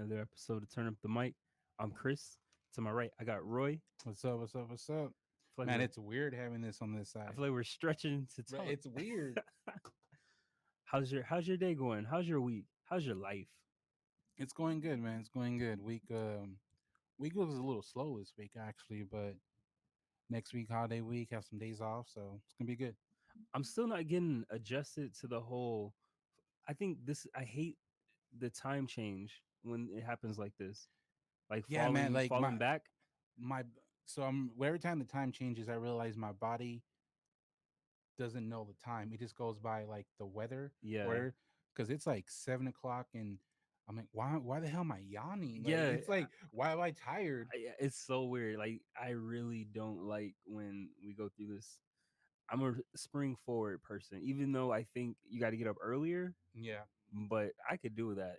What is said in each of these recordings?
another episode of Turn Up the Mic. I'm Chris. To my right, I got Roy. What's up? What's up? What's up? I feel like Man, we're, it's weird having this on this I side. feel like we're stretching to But talk. it's weird. How's your day going? How's your week? How's your life? It's going good, man. It's going good. Week was a little slow this week actually, but next week, holiday week, have some days off, so it's gonna be good. I'm still not getting adjusted to the whole. I hate the time change when it happens like this, like Yeah, man. Like falling back. my so I'm every time the time changes, I realize my body doesn't know the time. It just goes by like the weather Yeah, or because it's like 7 o'clock and I'm like, why the hell am I yawning? Like yeah. it's like why am I tired? It's so weird. Like I really don't like when we go through this. I'm a spring forward person, even though I think you got to get up earlier. Yeah. But I could do that.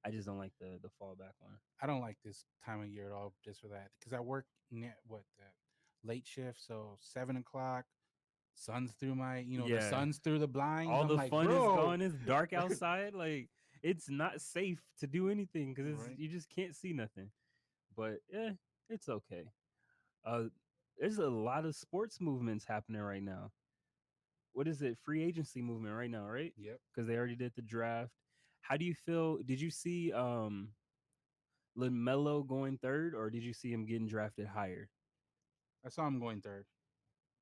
I just don't like the fallback one. I don't like this time of year at all just for that because I work the late shift, so 7 o'clock, sun's through the Yeah, sun's through the blinds. all I'm the like, fun is bro, gone. It's dark outside. Like it's not safe to do anything because right? you just can't see nothing. But it's okay. Uh, there's a lot of sports movements happening right now. What is it? Free agency movement right now, right? Yep. Because they already did the draft. How do you feel? Did you see LaMelo going third, or did you see him getting drafted higher? I saw him going third.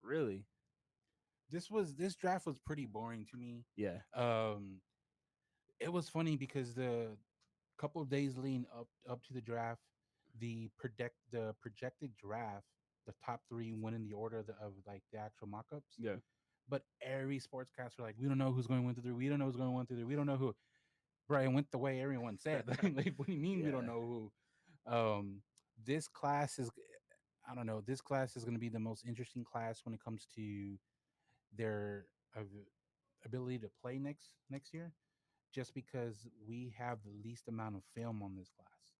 Really? This draft was pretty boring to me. Yeah. Um, it was funny because the couple of days leading up to the draft, the projected draft, the top three went in the order of like the actual mock-ups. Yeah. But every sportscaster like, we don't know who's going 1 through 3. We don't know who's going 1 through 3. We don't know who. Brian went the way everyone said. Like, what do you mean we don't Yeah. know who? This class is, I don't know. This class is going to be the most interesting class when it comes to their ability to play next year. Just because we have the least amount of film on this class,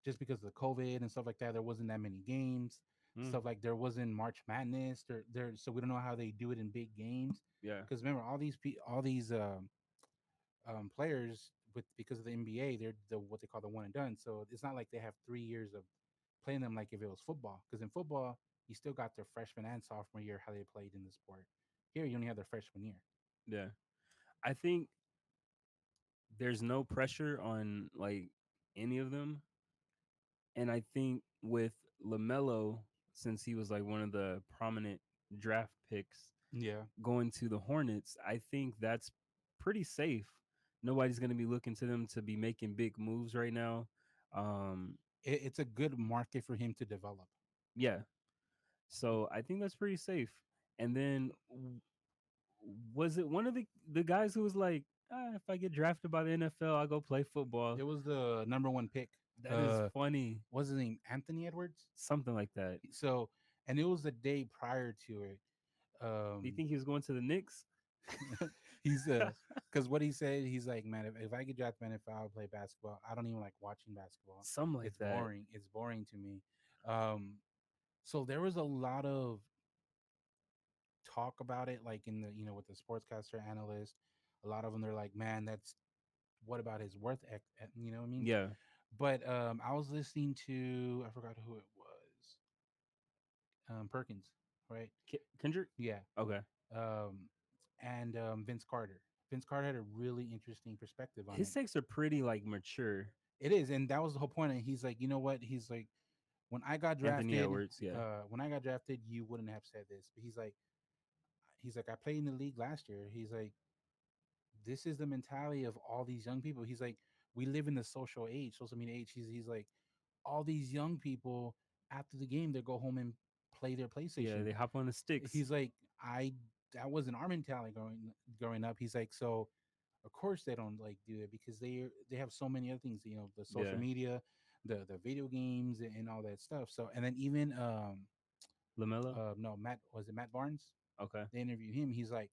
just because of the COVID and stuff like that, there wasn't that many games. Mm, Stuff like there wasn't March Madness. So we don't know how they do it in big games. yeah. Because remember, all these players with because of the NBA, they're the what they call the one and done. So it's not like they have 3 years of playing them like if it was football. Because in football, you still got their freshman and sophomore year how they played in the sport. Here, you only have their freshman year. Yeah. I think there's no pressure on like any of them. And I think with LaMelo, since he was like one of the prominent draft picks Yeah, going to the Hornets, I think that's pretty safe. Nobody's going to be looking to them to be making big moves right now. Um, it's a good market for him to develop. yeah. So I think that's pretty safe. And then was it one of the guys who was like, if I get drafted by the NFL, I'll go play football. It was the number one pick. That is funny. What's his name? Anthony Edwards. Something like that. So, and it was the day prior to it. Do you think he was going to the Knicks? He's because what he said, he's like, man, if I get drafted by NFL, I'll play basketball. I don't even like watching basketball. Something like It's that. boring. It's boring to me. So there was a lot of talk about it, like in the with the sportscaster analyst. A lot of them, they're like, man, that's what about his worth? You know what I mean? Yeah. But I was listening to I forgot who it was. Perkins, right? Kendrick? Yeah. Okay. Um, and Vince Carter. Vince Carter had a really interesting perspective on His it. takes are pretty like mature. It is, and that was the whole point. And he's like, you know what? He's like, when I got Anthony drafted, Edwards, yeah. you wouldn't have said this. But he's like, I played in the league last year. He's like, this is the mentality of all these young people. He's like, we live in the social media age. He's like, all these young people after the game, they go home and play their Yeah, PlayStation. they hop on the sticks. He's like, that wasn't our mentality growing up. He's like, so of course they don't like do it because they have so many other things, the social Yeah. media, the video games and all that stuff. So and then even LaMelo? no, Matt Barnes? Okay. They interviewed him. He's like,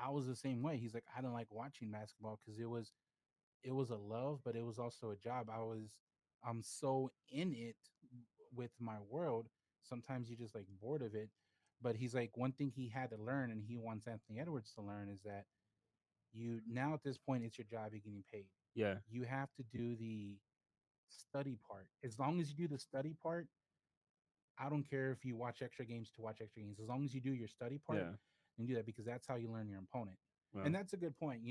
I was the same way. He's like, I don't like watching basketball because it was a love, but it was also a job. I'm so in it with my world. Sometimes you just like bored of it. But he's like, one thing he had to learn, and he wants Anthony Edwards to learn, is that you now at this point it's your job. You're getting paid. Yeah. You have to do the study part. As long as you do the study part, I don't care if you watch extra games to watch extra games. As long as you do your study part Yeah. and do that, because that's how you learn your opponent. And Well, that's a good point.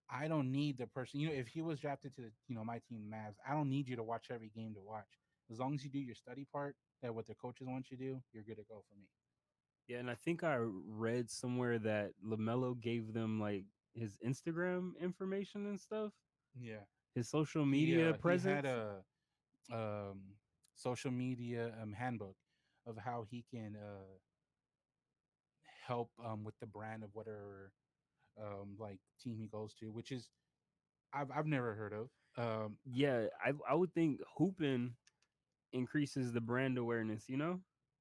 I don't need the person. If he was drafted to my team, Mavs, I don't need you to watch every game to watch. As long as you do your study part, that what the coaches want you to do, you're good to go for me. yeah, and I think I read somewhere that Lamelo gave them like his Instagram information and stuff, Yeah, his social he media he had presence. a social media handbook of how he can help with the brand of whatever like team he goes to, which is I've never heard of. Yeah, I would think hooping increases the brand awareness,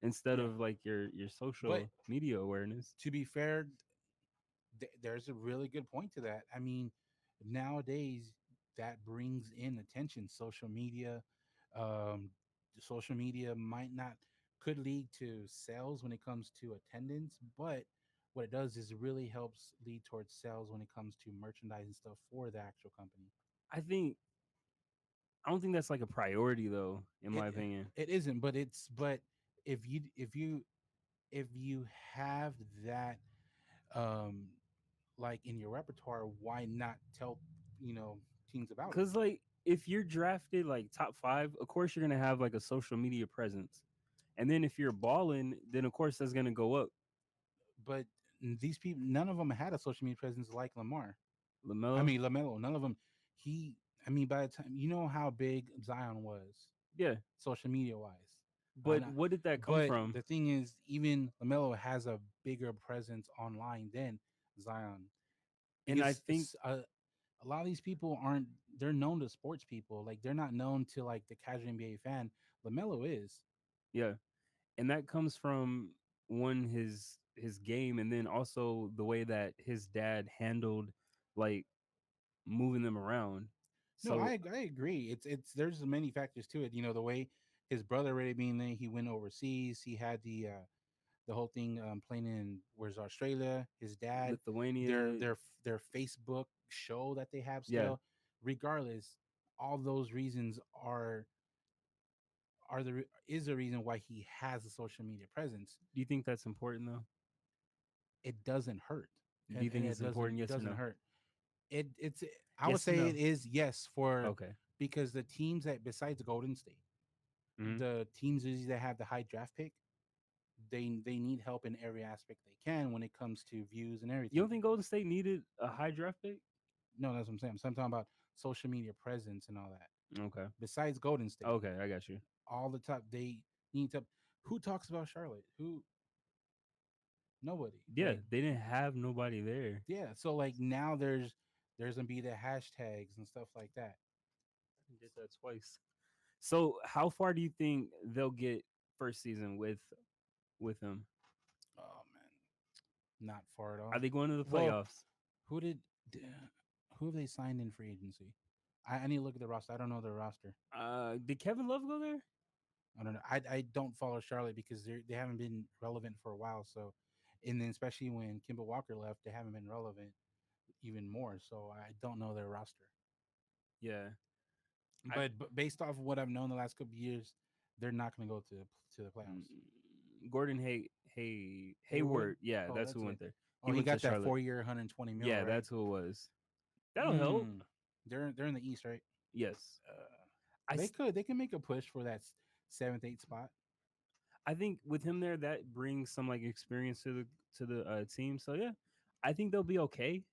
instead Yeah, of like your but social media awareness. to be fair, there's a really good point to that. I mean, nowadays that brings in attention. Um, social media might not could lead to sales when it comes to attendance, but what it does is it really helps lead towards sales when it comes to merchandise and stuff for the actual company. I think I don't think that's like a priority though, in It my opinion. it isn't, but if you have that um like in your repertoire, why not tell teams about it? Cause like if you're drafted like top five, of course you're gonna have like a social media presence, and then if you're balling, then of course that's gonna go up. But these people, none of them had a social media presence like Lamar. I Lamelo, mean, Lamelo, none of them. He, I mean, by the time how big Zion was, yeah, social media wise. but Not, what did that come but from? the thing is, even Lamelo has a bigger presence online than Zion And I because think, a lot of these people aren't. They're known to sports people. Like they're not known to like the casual NBA fan. Lamelo is. yeah, and that comes from one his game, and then also the way that his dad handled like moving them around. No, So I agree. It's there's many factors to it. The way his brother already being there, he went overseas. He had the whole thing playing in where's Australia. His dad, their Lithuania, their their Facebook show that they have yeah. still. Regardless, all those reasons is the reason why he has a social media presence. Do you think that's important though? It doesn't hurt, Do you and think it's important? it Yes or doesn't no? hurt. It's I would Yes or say it no? is yes for Okay. because the teams that besides Golden State, Hmm. the teams usually that have the high draft pick, they need help in every aspect they can when it comes to views and You everything. don't think Golden State needed a high draft pick? No, that's what I'm saying. So I'm talking about social media presence and all that. Okay. Besides Golden State, Okay, I got you. all the top they need to. Who talks about Charlotte? Who? Nobody. Yeah, Like they didn't have nobody there. yeah. So like now there's gonna be the hashtags and stuff like that. I did that twice. So how far do you think they'll get first season with him? Oh man, not far at Are all. they going to the Well, playoffs? who did d- who have they signed in free agency? I need to look at the roster. I don't know their roster. Did Kevin Love go there? I don't know. I don't follow Charlotte because they haven't been relevant for a while. So, and then especially when Kimball Walker left, they haven't been relevant even more. So I don't know their roster. Yeah. I But based off of what I've known the last couple of years, they're not going to go to the playoffs. Gordon Hayward. Hayward. Yeah, Oh, that's who that's it. went there. Oh, He he went to got that Charlotte. 4 year, 120 mil, Yeah, right? that's who it was. That'll help. Mm. They're in the East, right? Yes. I They s- can make a push for that seventh, eighth spot. I think with him there, that brings some like experience to the team. So yeah, I think they'll be okay.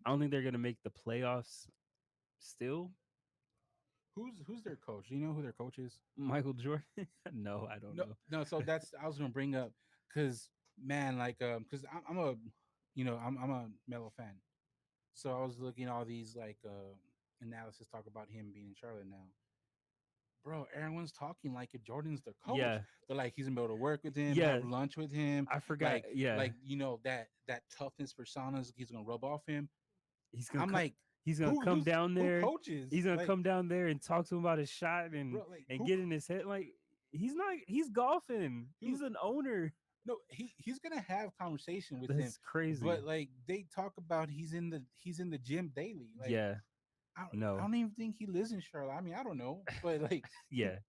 I don't think they're gonna make the playoffs still. Who's their coach? Do you know who their coach is? Michael Jordan? No, I don't No, know. no. So that's I was gonna bring up because man, like because I'm a I'm a Melo fan. So I was looking at all these like analysis talk about him being in Charlotte now. Bro, everyone's talking like if Jordan's the coach. Yeah, They're like he's gonna be able to work with him, yeah. have lunch with him, I forgot. Yeah, like that toughness personas he's gonna rub off him. he's gonna I'm come. like, He's gonna come down who there. coaches? He's gonna Like, come down there and talk to him about his shot and bro, like get in his head. Like he's not. He's golfing. who He's an owner. no, he's gonna have conversation with him, That's crazy. but like they talk about he's in the gym daily. Like Yeah, I No. don't even think he lives in Charlotte. I mean, I don't know, but like, Yeah.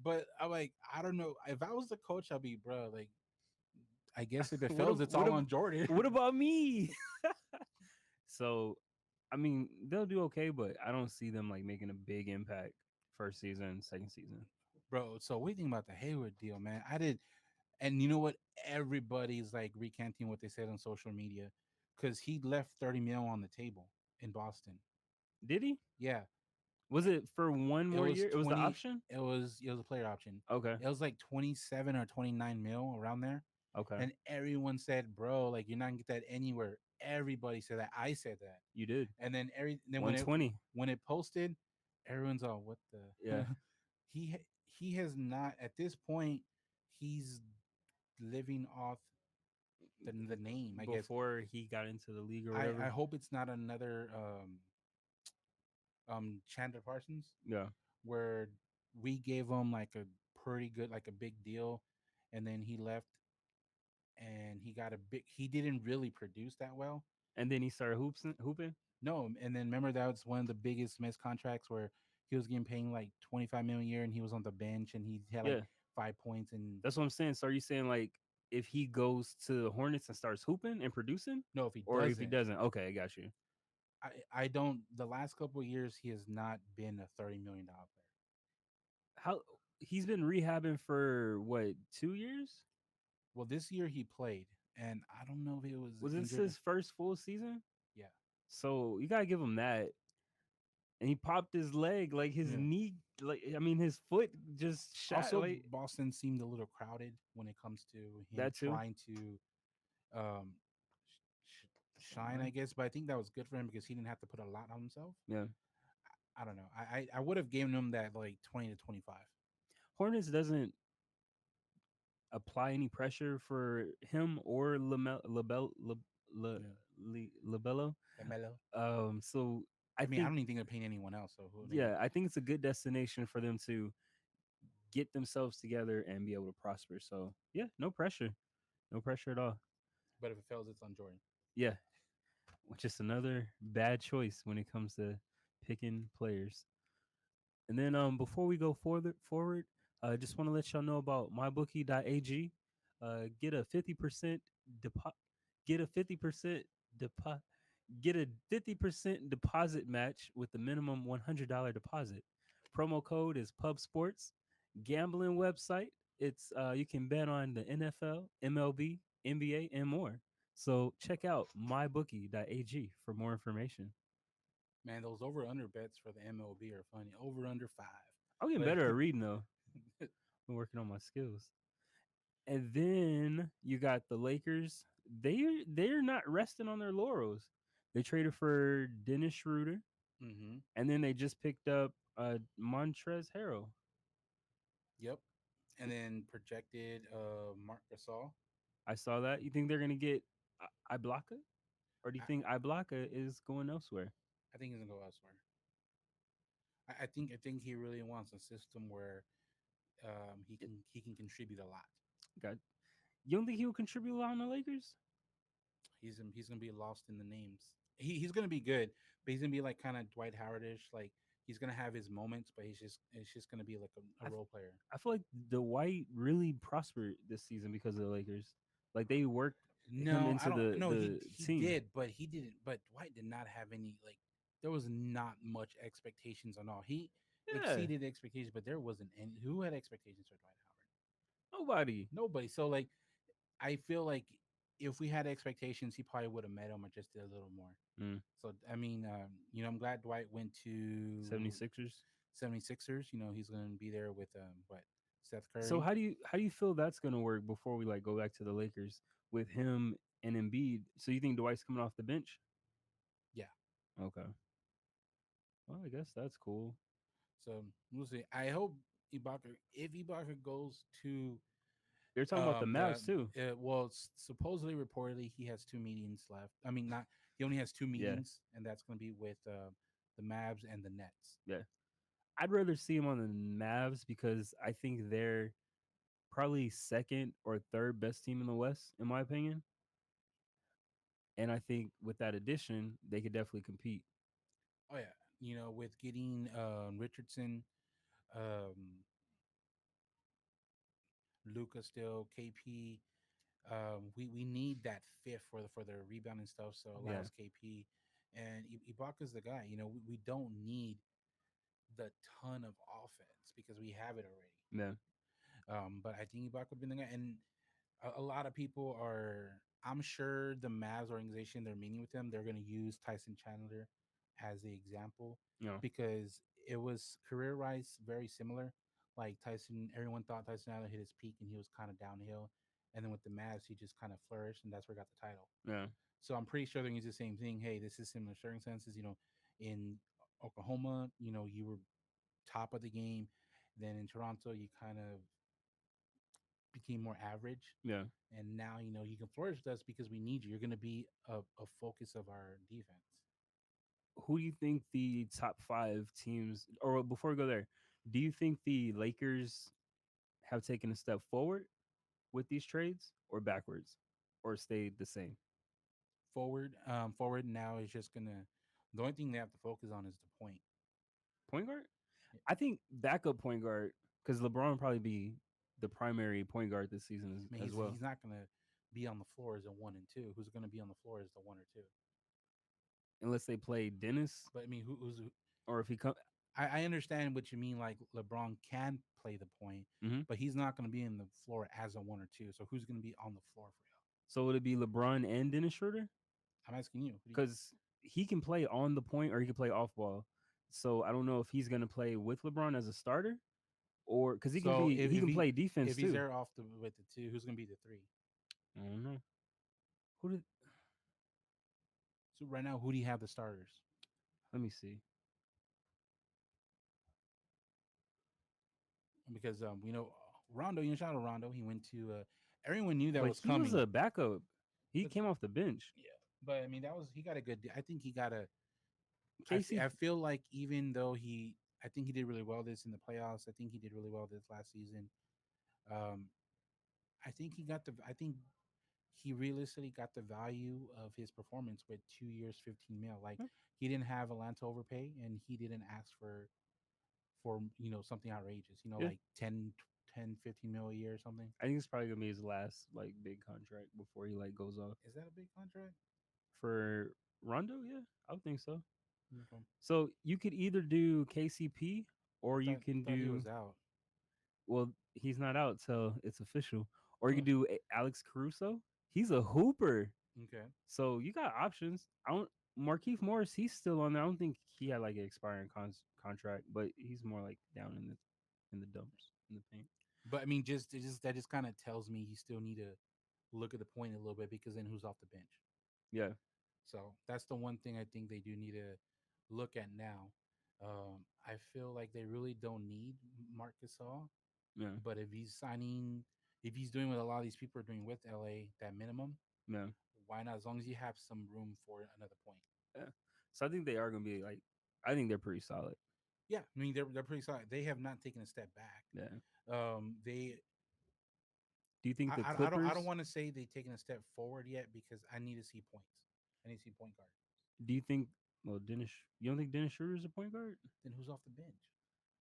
but I'm like, I don't know. If I was the coach, I'd be, bro, like, I guess if it what fails, it's what all on Jordan. what about me? So, I mean, they'll do okay, but I don't see them like making a big impact first season, second season. Bro, so what do you think about the Hayward deal, man? I did, and you know what? Everybody's like recanting what they said on social media because he left 30 mil on the table in Boston. Did he? Yeah, Was it for one it more was year? It was the 20. option. It was a player option. Okay. It was like 27 or 29 mil around there, Okay. and everyone said, "Bro, like you're not gonna get that anywhere." Everybody said that. I said that, You did and then when 120. it posted, everyone's all, "What Yeah. the?" He has not at this point. He's living off the name, I guess. Before he got into the league or I whatever. hope it's not another Chandler Parsons Yeah. where we gave him like a pretty good, like a big deal, and then he left and he didn't really produce that well. And then he started hooping. No, and then remember that was one of the biggest missed contracts where he was getting paid like 25 million a year and he was on the bench and he had like Yeah. 5 points and That's what I'm saying. So are you saying like if he goes to the Hornets and starts hooping and producing, no, if he or if he doesn't, doesn't? Okay, I got you. I don't. The last couple of years, he has not been a $30 million player. How he's been rehabbing for what 2 years? Well, this year he played, and I don't know if he was Was this injured. his first full season? Yeah, So you gotta give him that. And he popped his leg, like his yeah. knee, like I mean his foot just shot Also, like Boston seemed a little crowded when it comes to him that too. trying to um, shine, I Shine. guess. But I think that was good for him because he didn't have to put a lot on himself. Yeah. I don't know. I would have given him that like 20 to 25. Hornets doesn't apply any pressure for him or Yeah, Labello. Lamelo. So I I mean, I think don't even think they're paying anyone else. So who they? yeah, I think it's a good destination for them to get themselves together and be able to prosper. So yeah, no pressure at all. But if it fails, it's on Jordan. Yeah, which is another bad choice when it comes to picking players. And then before we go forward, I just want to let y'all know about mybookie.ag. Get a 50% depo- get a 50% depo- get a 50% deposit match with the minimum $100 deposit. Promo code is Pub Sports. Gambling website. It's you can bet on the NFL, MLB, NBA, and more. So check out mybookie.ag for more information. Man, those over under bets for the MLB are funny. Over under 5. I'm getting But better at reading though. I'm working on my skills. And then you got the Lakers. They're not resting on their laurels. They traded for Dennis Schroeder, mm-hmm. and then they just picked up Montrez Harrell. Yep. And then projected Mark Gasol. I saw that. You think they're gonna get Ibaka, or do you I, think Ibaka is going elsewhere? I think he's gonna go elsewhere. I think he really wants a system where he can contribute a lot. God, you don't think he will contribute a lot on the Lakers? He's gonna be lost in the names. He's gonna be good, but he's gonna be like kind of Dwight Howardish. Like he's gonna have his moments, but it's just gonna be like a I f- role player. I feel like Dwight really prospered this season because of the Lakers. Like they worked him No, I into don't. No, he the he team. did, but he didn't. But Dwight did not have any like. There was not much expectations on all. He Yeah, exceeded expectations, but there wasn't any. Who had expectations for Dwight Howard? nobody. Nobody. So like, I feel like if we had expectations, he probably would have met him or just did a little more. Mm, So I mean, I'm glad Dwight went to 76ers. 76ers. He's going to be there with what Seth So Curry. how do you feel that's gonna work before we like go back to the Lakers with him and Embiid? So you think Dwight's coming off the bench? Yeah. Okay. Well, I guess that's cool. So we'll see. I hope Ibaka, if Ibaka goes to They're talking about the the Mavs too. well, supposedly reportedly he has 2 meetings left. I mean, not he only has two Yeah, meetings, and that's going to be with the Mavs and the Nets. yeah. I'd rather see him on the Mavs because I think they're probably second or third best team in the West, in my opinion. And I think with that addition, they could definitely compete. Oh yeah, with getting Richardson, um, Luca still, KP. We need that fifth for the rebounding stuff. So Yeah, allows KP, and Ibaka's the guy. We don't need the ton of offense because we have it already. yeah, But I think Ibaka would be the guy, and a lot of people are. I'm sure the Mavs organization they're meeting with them. They're going to use Tyson Chandler as the example yeah, because it was career wise very similar. Like Tyson, everyone thought Tyson Chandler hit his peak and he was kind of downhill, and then with the Mavs he just kind of flourished, and that's where he got the title. yeah. So I'm pretty sure they're going to use the same thing. Hey, this is similar circumstances. In Oklahoma, you were top of the game. Then in Toronto, you kind of became more average, Yeah. and now you can flourish with us because we need you. You're going to be a focus of our defense. Who do you think the top five teams, or before we go there, do you think the Lakers have taken a step forward with these trades, or backwards, or stayed the same? Forward now is just gonna. The only thing they have to focus on is the point. Point guard? I think backup point guard, because LeBron will probably be the primary point guard this season I mean, as he's well, he's not gonna be on the floor as a one and two. Who's gonna be on the floor as the one or two? unless they play Dennis, But I mean, who's or if he come. I understand what you mean. Like LeBron can play the point, Mm-hmm. but he's not going to be in the floor as a one or two. So who's going to be on the floor for you? So would it be LeBron and Dennis Schroeder? I'm asking you. Who do you think? Because he can play on the point or he can play off ball. So I don't know if he's gonna play with LeBron as a starter, or because So he if can he play defense if he's too. there off the with the two, who's going to be the three? I don't know. Who did? So right now, who do you have the starters? Let me see. Because Rondo. Shout out Rondo. He went to. Everyone knew that But was he was coming. a backup. He But came off the bench. yeah, but I mean that was he got a good. I think he got a. Casey, I feel like even though I think he did really well this in the playoffs. I think he did really well this last season. Um, I think he got the. I think he realistically got the value of his performance with 2 years, 15 mil. Like he didn't have Atlanta overpay, and he didn't ask for something outrageous. yeah, Like 10, 15 mil a year or something. I think it's probably gonna be his last like big contract before he like goes off. Is that a big contract? For Rondo, yeah, I would think so. Okay. So you could either do KCP I or you thought I can thought he do, was out. well, he's not out till it's official. Or you Oh, could do Alex Caruso. He's a hooper. okay. So you got options. I don't. Markeith Morris, he's still on there. I don't think he had like an expiring contract, but he's more like down in the dumps in the paint. But I mean, just that just kind of tells me you still need to look at the point a little bit because then who's off the bench? Yeah, So that's the one thing I think they do need to look at now. I feel like they really don't need Mark Gasol, yeah, but if he's doing what a lot of these people are doing with LA, that minimum, yeah, why not? As long as you have some room for another point. yeah. So I think they are gonna be like. I think they're pretty solid. Yeah, I mean they're pretty solid. They have not taken a step back. Yeah. They Do you think the I don't Clippers? want to say they've taken a step forward yet because I need to see points. I need to see point guard. Do you think? Well, Dennis. You don't think Dennis Schroeder is a point guard? Then who's off the bench?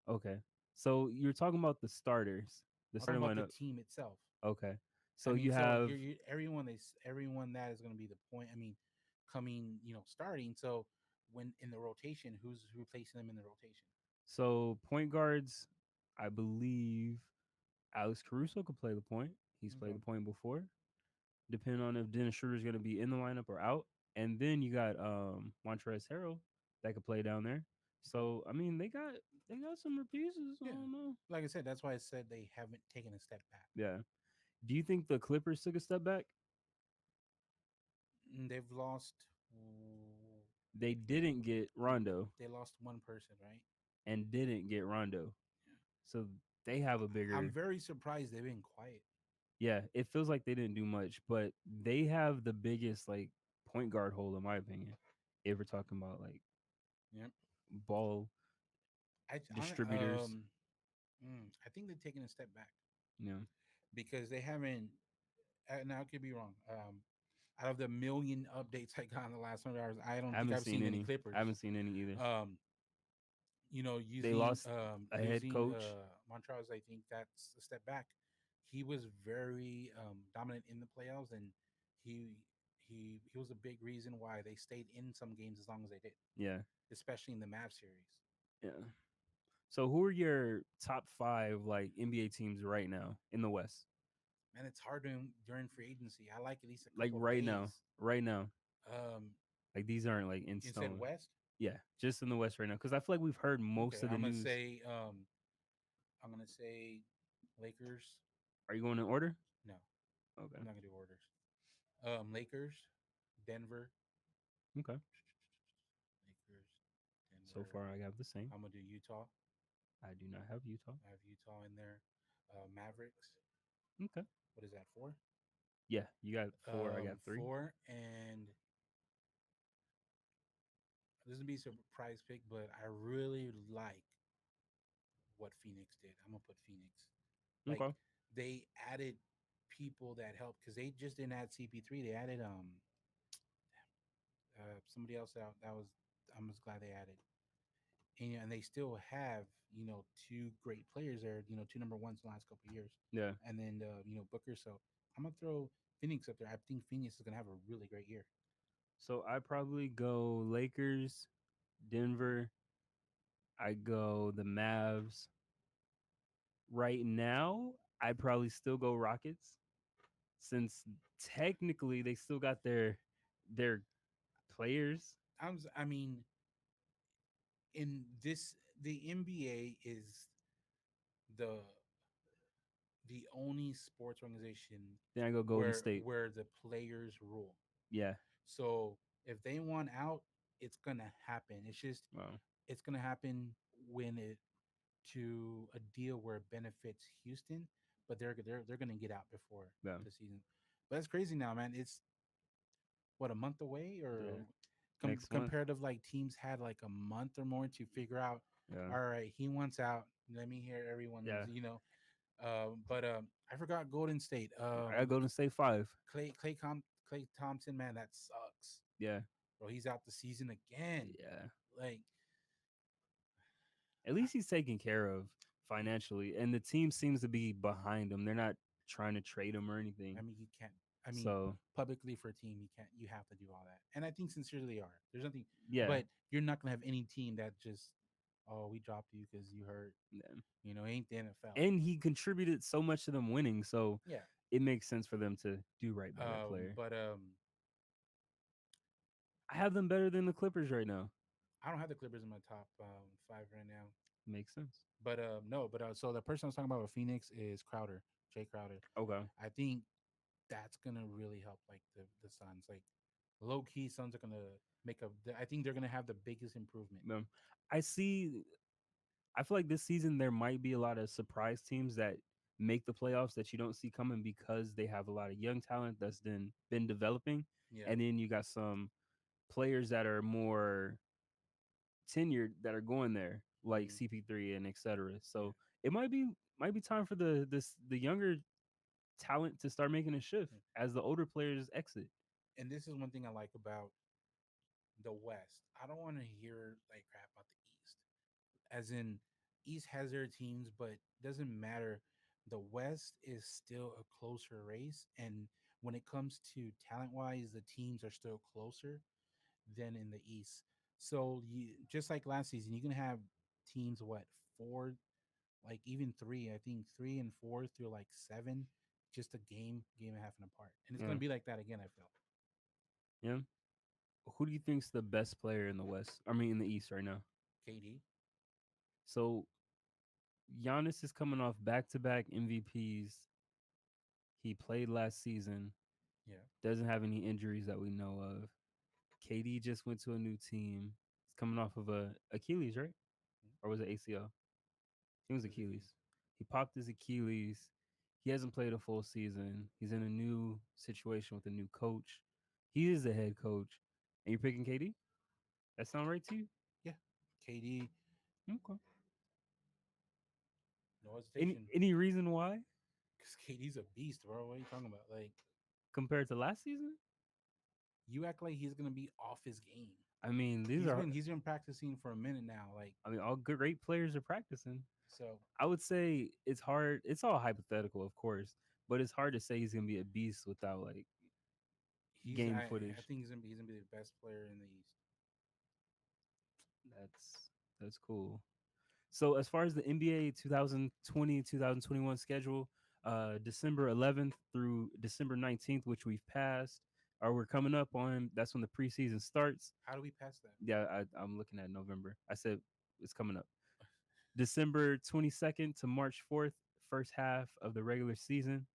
Okay. So you're talking about the starters, the I'm talking starting about the lineup. team itself. Okay. I So mean, you so have, everyone that is going to be the point. I mean, coming starting. So when in the rotation, who's replacing them in the rotation? so point guards. I believe Alex Caruso could play the point. He's played Okay. the point before. Depending on if Dennis Schroeder is going to be in the lineup or out. And then you got Montrezl Harrell that could play down there. Okay. So I mean they got some pieces. I Yeah. don't know. Like I said, that's why I said they haven't taken a step back. Yeah. Do you think the Clippers took a step back? They've lost. They didn't get Rondo They lost one person, right? and didn't get Rondo. Yeah. So they have a I'm bigger, very surprised they've been quiet. yeah, it feels like they didn't do much, but they have the biggest like point guard hole in my opinion. If we're talking about like Yep. ball I distributors, I think they've taken a step back you know, because they haven't. Now I could be wrong. Out of the million updates I got in the last 100 hours, I don't I think haven't I've seen seen any any. I Clippers. haven't seen any either. Um, They lost a head using coach. Montrez, I think that's a step back. He was very dominant in the playoffs, and he he was a big reason why they stayed in some games as long as they did, Yeah, especially in the Mavs series. yeah. So who are your top five like NBA teams right now in the West? Man, it's hard during free agency. I like at least a Like couple of days. right now. Um, Like these aren't like in you said stone. West. Yeah, just in the West right now. Because I feel like we've heard most Okay, of the news. I'm gonna say Lakers. Are you going in order? No, Okay. I'm not gonna do orders. Lakers, Denver, Okay. Lakers, So Denver. far, I have the same. I'm gonna do Utah. I do not have Utah. I have Utah in there. Mavericks. Okay. What is that? Four. Yeah, you got four. I got three. Four, and this is gonna be a surprise pick, but I really like what Phoenix did. I'm gonna put Phoenix. Like Okay. they added people that helped because they just didn't add CP3. They added somebody else out. That was I'm just glad they added, and they still have two great players there. Two number ones in the last couple of years, Yeah. and then Booker. So I'm gonna throw Phoenix up there. I think Phoenix is gonna have a really great year. So I probably go Lakers, Denver. I go the Mavs. Right now, I'd probably still go Rockets since technically they still got their players. I mean, in this, the NBA is the the only sports organization Then I go Golden where State. the players rule. Yeah. So if they want out, it's gonna happen. Well, It's gonna happen when it to a deal where it benefits Houston, but they're gonna get out before yeah. the season. But that's crazy now, man. It's what, a month away, or Yeah. Next month. comparative, like teams had like a month or more to figure out. Yeah. All right, he wants out. Let me hear everyone's. Yeah. But I forgot Golden State. I got Golden State 5. Clay Thompson, man, that sucks, Yeah. bro. He's out the season again. Yeah. Like, At least he's taken care of financially, and the team seems to be behind him. They're not trying to trade him or anything. I mean, he can't. I mean, So publicly for a team, you can't. You have to do all that, and I think sincerely they are. There's nothing, yeah, but you're not gonna have any team that just, oh, we dropped you because you hurt. yeah. It ain't the NFL. And he contributed so much to them winning. So Yeah. it makes sense for them to do right by that player. But I have them better than the Clippers right now. I don't have the Clippers in my top five right now. Makes sense. But no, but so the person I was talking about with Phoenix is Crowder, Jay Crowder. Okay. I think that's gonna really help, like the Suns. Like low key, Suns are gonna make a. I think they're gonna have the biggest improvement. Um, I see. I feel like this season there might be a lot of surprise teams that make the playoffs that you don't see coming because they have a lot of young talent that's been developing, Yeah. and then you got some players that are more tenured that are going there, like Hmm. CP3 and etc. Yeah. So it might be time for the younger talent to start making a shift Yeah. as the older players exit. And this is one thing I like about the West. I don't want to hear like crap about the East. As in, East has their teams, but doesn't matter. The West is still a closer race, and when it comes to talent wise, the teams are still closer than in the East. So you just like last season, you can have teams what four, like even three. I think 3 and 4 through like seven, just a game and a half and apart, and it's Yeah, gonna be like that again. I feel yeah. Who do you think's the best player in the West? I mean, in the East right now. KD. So Giannis is coming off back-to-back MVPs. He played last season. Yeah. Doesn't have any injuries that we know of. KD just went to a new team. He's coming off of a Achilles, right? Or was it ACL? It was It was a key. Achilles. He popped his Achilles. He hasn't played a full season. He's in a new situation with a new coach. He is the head coach. And you're picking KD? That sound right to you? Yeah. KD, Okay. no Any hesitation. any reason why Because KD's a beast, bro. What are you talking about? Like, compared to last season? you act like he's gonna be off his game. I mean, these are. He's been practicing for a minute now. Like I mean, all great players are practicing. so, I would say it's hard. It's all hypothetical, of course, but it's hard to say he's gonna be a beast without like game I footage. think he's gonna be the best player in the East. That's cool. So as far as the NBA 2020-2021 schedule, December 11th through December 19th, which we've passed, or we're coming up on, that's when the preseason starts. How do we pass that? Yeah, I'm looking at November. I said it's coming up. December 22nd to March 4th, first half of the regular season.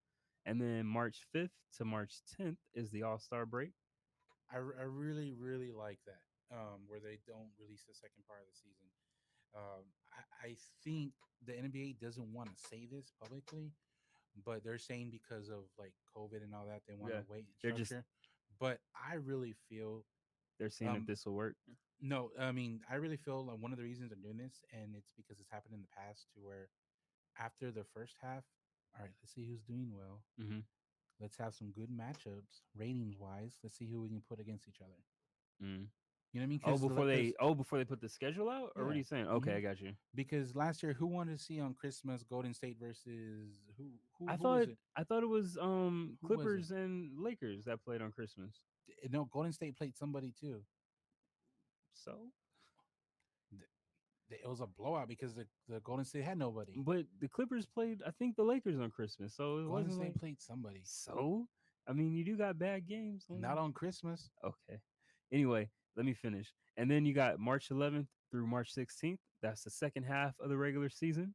And then March 5th to March 10th is the All Star break. I really really like that. Where they don't release the second part of the season. I think the NBA doesn't want to say this publicly, but they're saying because of like COVID and all that, they want to Yeah. wait and They're just, structure. But I really feel they're seeing if um this will work. no, I mean I really feel like one of the reasons they're doing this, and it's because it's happened in the past to where after the first half, all right, let's see who's doing well. Mm-hmm. Let's have some good matchups, ratings wise. Let's see who we can put against each other. Mm. You know what I mean? Oh, Because before they put the schedule out, or what are yeah, you saying? hmm Okay, I got you. because last year, who wanted to see on Christmas Golden State versus I who was thought it? I thought it was Who was it? Clippers and Lakers that played on Christmas. No, Golden State played somebody too. So, It was a blowout because the Golden State had nobody. but the Clippers played, I think, the Lakers on Christmas. So it Golden wasn't State like played somebody, so. I mean, you do got bad games. not on Christmas. Okay. Anyway, let me finish. And then you got March 11th through March 16th. That's the second half of the regular season.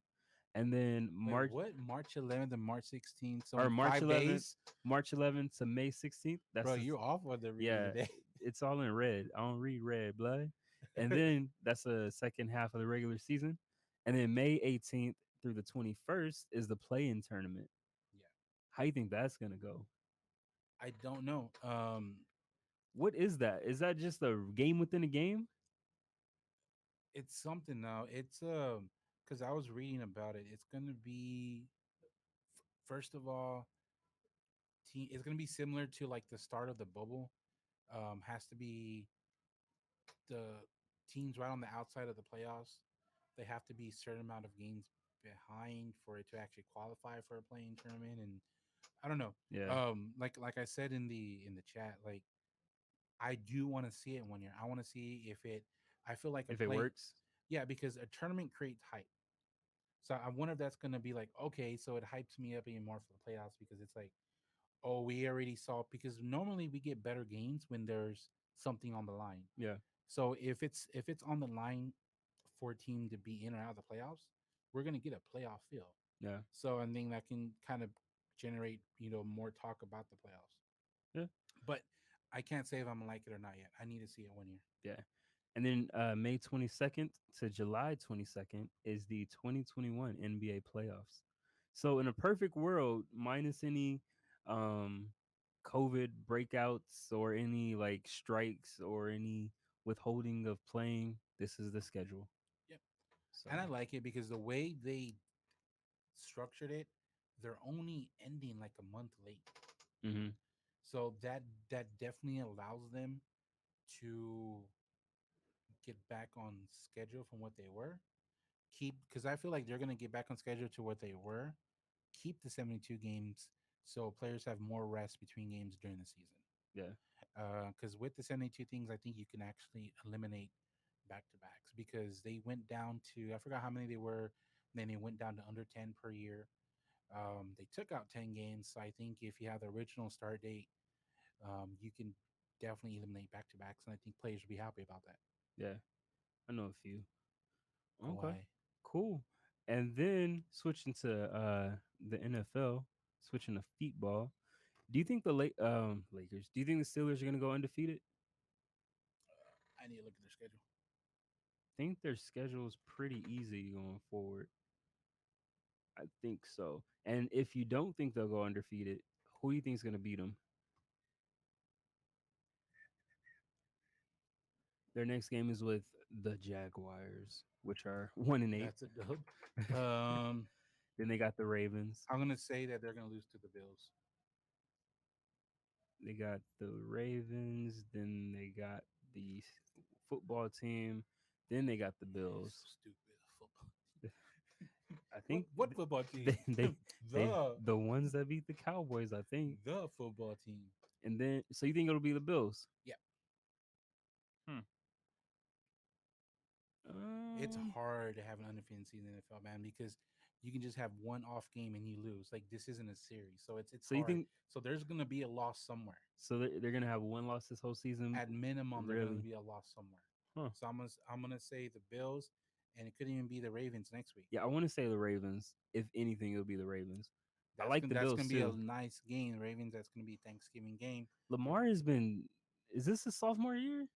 And then Wait, what? March 11th and March 16th. So or in March five 11th, days, March 11th to May 16th. bro, you're off what they're reading Yeah, today. it's all in red. I don't read red, blood. And then that's the second half of the regular season. And then May 18th through the 21st is the play-in tournament. Yeah, How you think that's gonna go? I don't know. What is that? Is that just a game within a game? It's something now. It's because I was reading about it. It's gonna be first of all, it's gonna be similar to like the start of the bubble. Has to be the teams right on the outside of the playoffs. They have to be a certain amount of games behind for it to actually qualify for a playing tournament. And I don't know. Yeah. Like I said in the chat, like I do want to see it one year. I want to see if it. I feel like a If it play. works, Yeah, because a tournament creates hype. So I wonder if that's gonna be like okay, so it hypes me up even more for the playoffs because it's like, oh, we already saw because normally we get better games when there's something on the line. yeah, So if it's on the line for a team to be in or out of the playoffs, we're gonna get a playoff feel. yeah, So I think that can kind of generate more talk about the playoffs. yeah, But I can't say if I'm gonna like it or not yet. I need to see it one year. yeah. And then May 22nd to July 22nd is the 2021 NBA playoffs. So in a perfect world, minus any um COVID breakouts or any like strikes or any withholding of playing, this is the schedule. Yep. So, And I like it because the way they structured it, they're only ending like a month late. mm-hmm, So that definitely allows them to get back on schedule from what they were. Keep because I feel like they're gonna get back on schedule to what they were. Keep the 72 games so players have more rest between games during the season. yeah, Because with the 72 things, I think you can actually eliminate back to backs because they went down to I forgot how many they were. Then they went down to under 10 per year. They took out 10 games. So I think if you have the original start date, you can definitely eliminate back to backs, and I think players will be happy about that. yeah. I know a few. Okay, Kawhi, cool. And then switching to the NFL, switching to feetball. Do you think the Lakers? Do you think the Steelers are going to go undefeated? I need to look at their schedule. Think their schedule is pretty easy going forward. I think so. And if you don't think they'll go undefeated, who do you think is going to beat them? Their next game is with the Jaguars, which are 1-8. That's a dub. Um, Then they got the Ravens. I'm gonna say that they're gonna lose to the Bills. They got the Ravens. Then they got the football team. Then they got the So Bills. stupid. Football. I what think what football team? they they they the the ones that beat the Cowboys, I think. the football team. And then so you think it'll be the Bills? Yeah, Hmm. it's Um, hard to have an undefeated season in the NFL, man, because you can just have one off game and you lose. Like this isn't a series, so it's so you hard. think So there's gonna be a loss somewhere. so they're gonna have one loss this whole season? At minimum, there's gonna Really? be a loss somewhere. Huh? So I'm gonna say the Bills, and it could even be the Ravens next week. Yeah, I want to say the Ravens. If anything, it'll be the Ravens. I That's like gonna the that's Bills gonna be a too. nice game, Ravens. That's gonna be a Thanksgiving game. Lamar has been. Is this his sophomore year?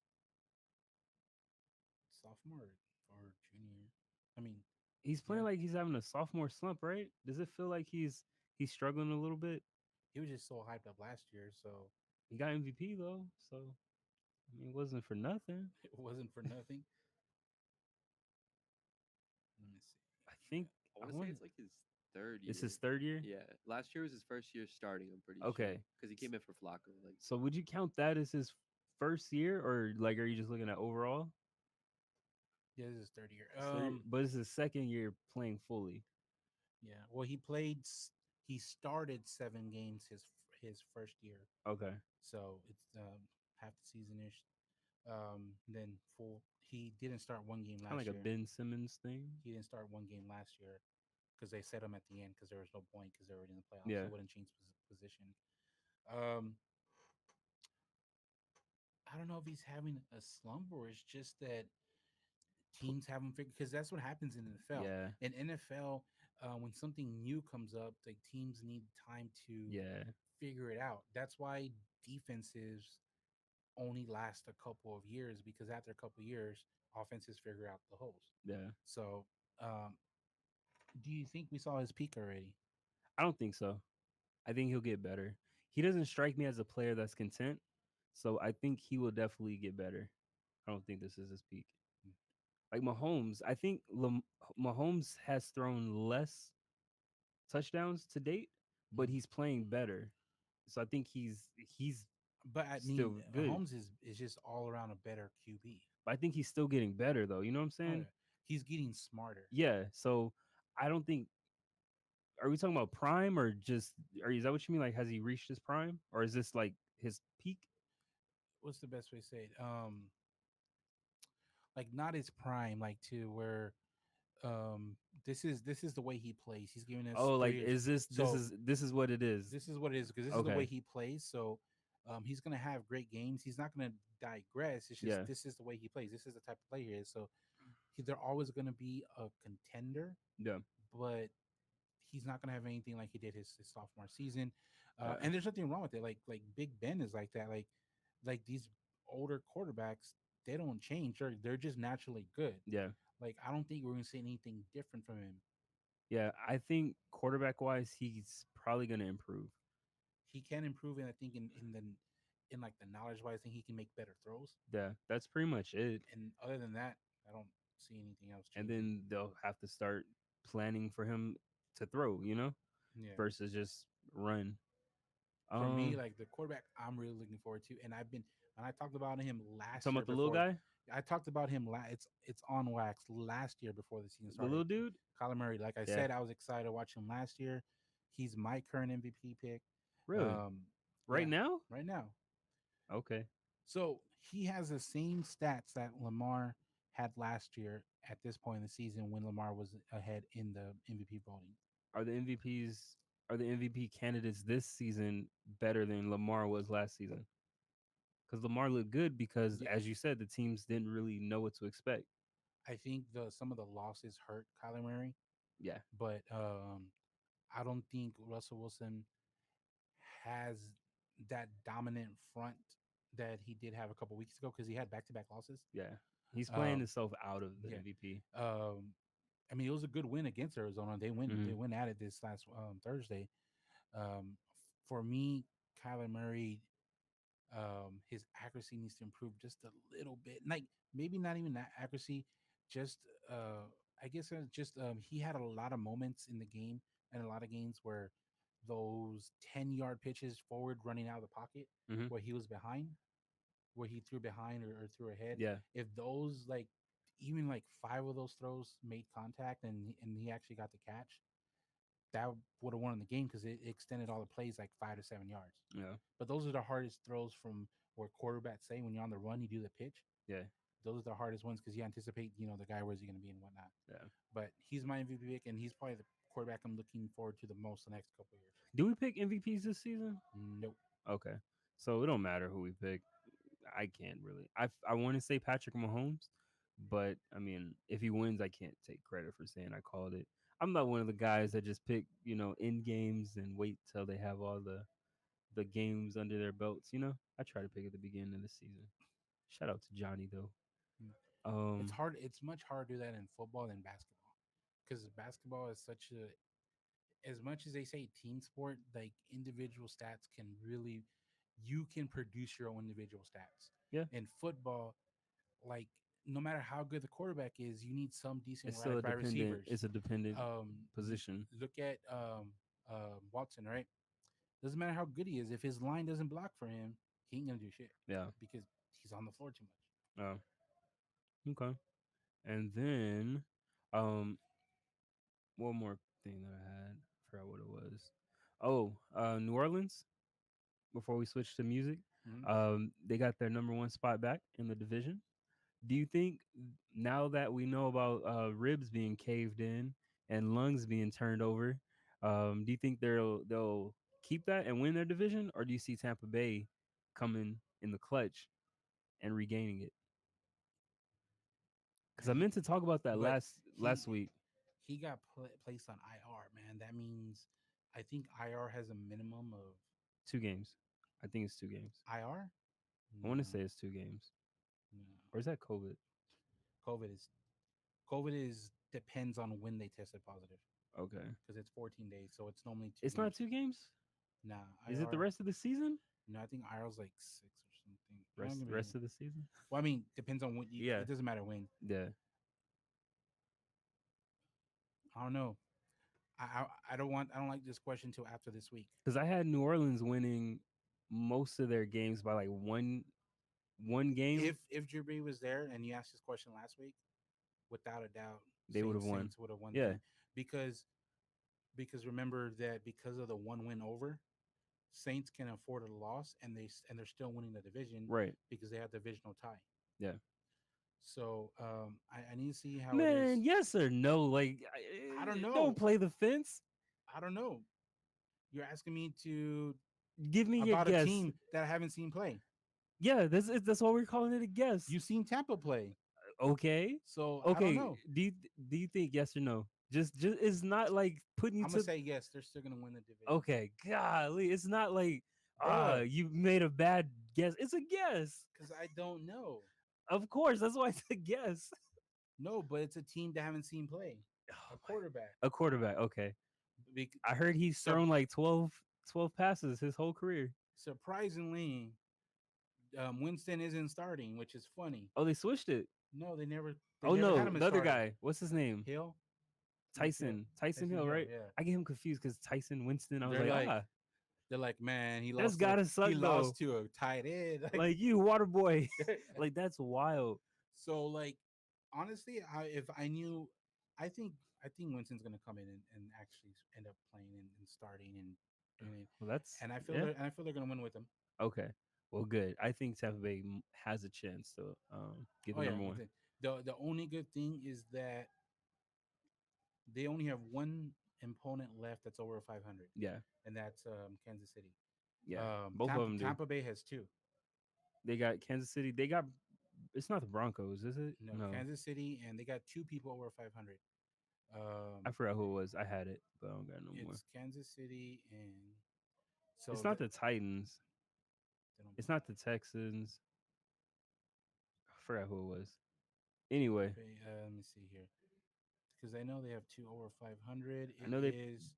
Sophomore or junior. I mean, He's yeah, playing like he's having a sophomore slump, right? Does it feel like he's struggling a little bit? he was just so hyped up last year, so He got MVP though, so I mean, it wasn't for nothing. it wasn't for nothing. Let me see. I think I I want to say want. it's like his third It's year. his third year. Yeah, last year was his first year starting. I'm pretty sure Okay, because he came in for Flacco. Like, so would you count that as his first year, or like, are you just looking at overall? Yeah, this is third year. But it's his second year playing fully. Yeah. Well, he played. He started 7 games his first year, Okay, so it's half the season ish. Then full. He didn't start one game kind of last like a year. Ben Simmons thing. He didn't start one game last year because they set him at the end because there was no point because they were already in the playoffs. Yeah, They wouldn't change position. Um, I don't know if he's having a slump or it's just that teams haven't figured because that's what happens in the NFL. yeah, In NFL, when something new comes up, like teams need time to yeah, figure it out. That's why defenses only last a couple of years because after a couple of years, offenses figure out the holes. yeah. So, um, do you think we saw his peak already? I don't think so. I think he'll get better. He doesn't strike me as a player that's content, so I think he will definitely get better. I don't think this is his peak. Like Mahomes, I think Mahomes has thrown less touchdowns to date, but Mhm. he's playing better. So I think he's But I mean, still good. Mahomes is just all around a better QB. But I think he's still getting better though. You know what I'm Oh saying? yeah, he's getting smarter. Yeah. So I don't think are we talking about prime or just or is that what you mean? Like has he reached his prime? Or is this like his peak? What's the best way to say it? Like not his prime, like to where um this is the way he plays. He's giving us Oh, like 3 years. is this So is what it is. this is what it is because this is the way Okay. he plays. So he's gonna have great games. He's not gonna digress. It's just Yeah. this is the way he plays. This is the type of player he is. So they're always gonna be a contender, Yeah. but he's not gonna have anything like he did his sophomore season. Yeah. And there's nothing wrong with it. Like Big Ben is like that. Like these older quarterbacks, they don't change. They're just naturally good. Yeah. Like I don't think we're gonna see anything different from him. Yeah. I think quarterback wise, he's probably gonna improve. He can improve, and I think in like the knowledge wise, I think he can make better throws. Yeah. That's pretty much it. And other than that, I don't see anything else And changing. then they'll have to start planning for him to throw, Yeah. versus just run. For me, Um, like the quarterback, I'm really looking forward to, and I've been when I talked about him you last talking year about the little before. guy, I talked about him. It's on wax last year before the season the started. little dude? Kyler Murray, like I Yeah. said, I was excited to watch him last year. He's my current MVP pick. Really? Um, Right yeah, now? right now. Okay. So he has the same stats that Lamar had last year at this point in the season when Lamar was ahead in the MVP voting. Are the MVPs are the MVP candidates this season better than Lamar was last season? Because Lamar looked good because, Yeah, as you said, the teams didn't really know what to expect. I think the some of the losses hurt Kyler Murray, Yeah. but I don't think Russell Wilson has that dominant front that he did have a couple weeks ago because he had back to back losses. Yeah. He's playing Um, himself out of the yeah. MVP. I mean, it was a good win against Arizona. They went Hmm. they went at it this last Thursday. Um, for me, Kyler Murray, his accuracy needs to improve just a little bit. Like maybe not even that accuracy, just I guess just he had a lot of moments in the game and a lot of games where those 10-yard pitches forward running out of the pocket Hmm. where he was behind where he threw behind or threw ahead. Yeah, If those like even like five of those throws made contact and he actually got the catch, that would have won the game because it extended all the plays like 5 to 7 yards. yeah, But those are the hardest throws from where quarterbacks say when you're on the run, you do the pitch. yeah, Those are the hardest ones because you anticipate, the guy where's he going to be and whatnot. yeah. But he's my MVP pick, and he's probably the quarterback I'm looking forward to the most the next couple of years. Do we pick MVPs this season? Nope. Okay, so it don't matter who we pick. I can't really. I want to say Patrick Mahomes, but I mean, if he wins, I can't take credit for saying I called it. I'm not one of the guys that just pick, in games and wait till they have all the games under their belts. I try to pick at the beginning of the season. Shout out to Johnny though. Mm. It's Um, hard. It's much harder to do that in football than basketball because basketball is such a, as much as they say team sport, like individual stats can really, you can produce your own individual stats. yeah, In football, like no matter how good the quarterback is, you need some decent it's still a wide dependent. receivers. It's a dependent You position. look at Watson, right? Doesn't matter how good he is, if his line doesn't block for him, he ain't gonna do shit Yeah. because he's on the floor too much. Oh, okay. And then, um, one more thing that I had. I forgot what it was. Oh, New Orleans. Before we switch to music, Mhm. they got their number one spot back in the division. Do you think now that we know about ribs being caved in and lungs being turned over, do you think they'll keep that and win their division, or do you see Tampa Bay coming in the clutch and regaining it? Because I Man, meant to talk about that but last he week. he got placed on IR, man. That means I think IR has a minimum of 2 games. I think it's 2 games. IR. I No, want to say it's 2 games. no. Or is that COVID? COVID is COVID is depends on when they tested positive Okay. because it's 14 days, so it's normally two It's not games. 2 games? Nah, Is it the IR. rest of the season? No, I think IR is like 6 or something. I'm Rest gonna be. rest of the season? Well, I mean, depends on when you. Yeah. It doesn't matter when. Yeah. I don't know. I don't like this question until after this week. Because I had New Orleans winning most of their games by like one game. If Drew Brees was there and you asked this question last week, without a doubt, They would have won. Saints would have won the Yeah. game because remember that because of the one win over, Saints can afford a loss and they're still winning the division Right. because they have divisional tie. Yeah. So I need to see how it is. Man, yes or no? Like, I don't don't know. play the fence. I don't know. You're asking me to Give me your about a guess. team that I haven't seen play. Yeah, that's why we're calling it a guess. You've seen Tampa play, Okay. so I don't Okay. know. Do you think yes or no? Just it's not like putting you I'm gonna to. say yes. They're still gonna win the division. Okay. Golly, it's not like Bruh, you made a bad guess. It's a guess. because I don't know. Of course, that's why it's a guess. No, but it's a team that I haven't seen play. Oh A my. quarterback. A quarterback. Okay. Bec- I heard he's sur- thrown like 12 passes his whole career. surprisingly, Winston isn't starting, which is funny. Oh, they switched it. No, they Oh never had no, him as the other starter. guy. What's his name? Hill, I think it's Hill. Tyson Hill, Hill, right? yeah. I get him confused because Tyson Winston. I was They're like, like, man, that's gotta suck he though. lost to a tight end. Like you, water boy. Like that's wild. So like honestly, if I knew, I think Winston's gonna come in and actually end up playing and starting and doing it. Well, that's And yeah. I feel they're gonna win with him. Okay. Well, good. I think Tampa Bay has a chance to get Oh the yeah, number with one. the only good thing is that they only have one opponent left that's over 500, Yeah, and that's Kansas City. yeah. Both of them do. Tampa Bay has two. They got Kansas City. They got. It's not the Broncos, is it? No, No, Kansas City, and they got two people over 500. I Um, forgot who it was. I had it, but I don't got it no more. it's Kansas City, and It's so not the Titans. they don't It's not the Texans. I forgot who it was. Anyway, let me see here, because I know they have two over 500. I It know they. is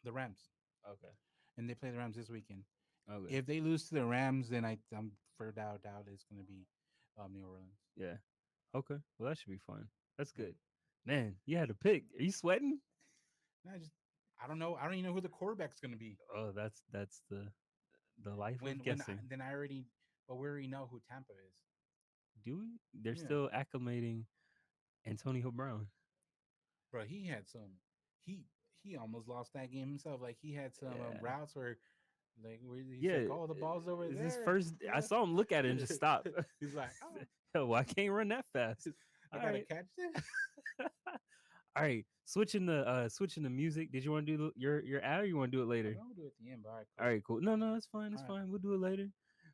the Rams, Okay. and they play the Rams this weekend. Okay. If they lose to the Rams, then I'm for doubt it's going to be New Orleans. Yeah. Okay. Well, that should be fun. That's Yeah. good. Man, you had to pick. Are you sweating? And I don't know. I don't even know who the quarterback's going to be. Oh, that's the life of When guessing. then I already but we already know who Tampa is. Do we? They're Yeah, still acclimating Antonio Brown. bro. He had some. He he almost lost that game himself. Like he had some Yeah. routes where he's Yeah. like, "Oh, the ball's over Is his there." first I Yeah. saw him look at it and just stop. He's like, "Oh, Hell, I can't run that fast. I All gotta right. catch it." All right. Switching the music. Did you want to do your ad or you want to do it I later? mean, I'm gonna do it at the end, but all right, All cool. right, cool. No, it's fine. It's All right. fine. We'll do it later.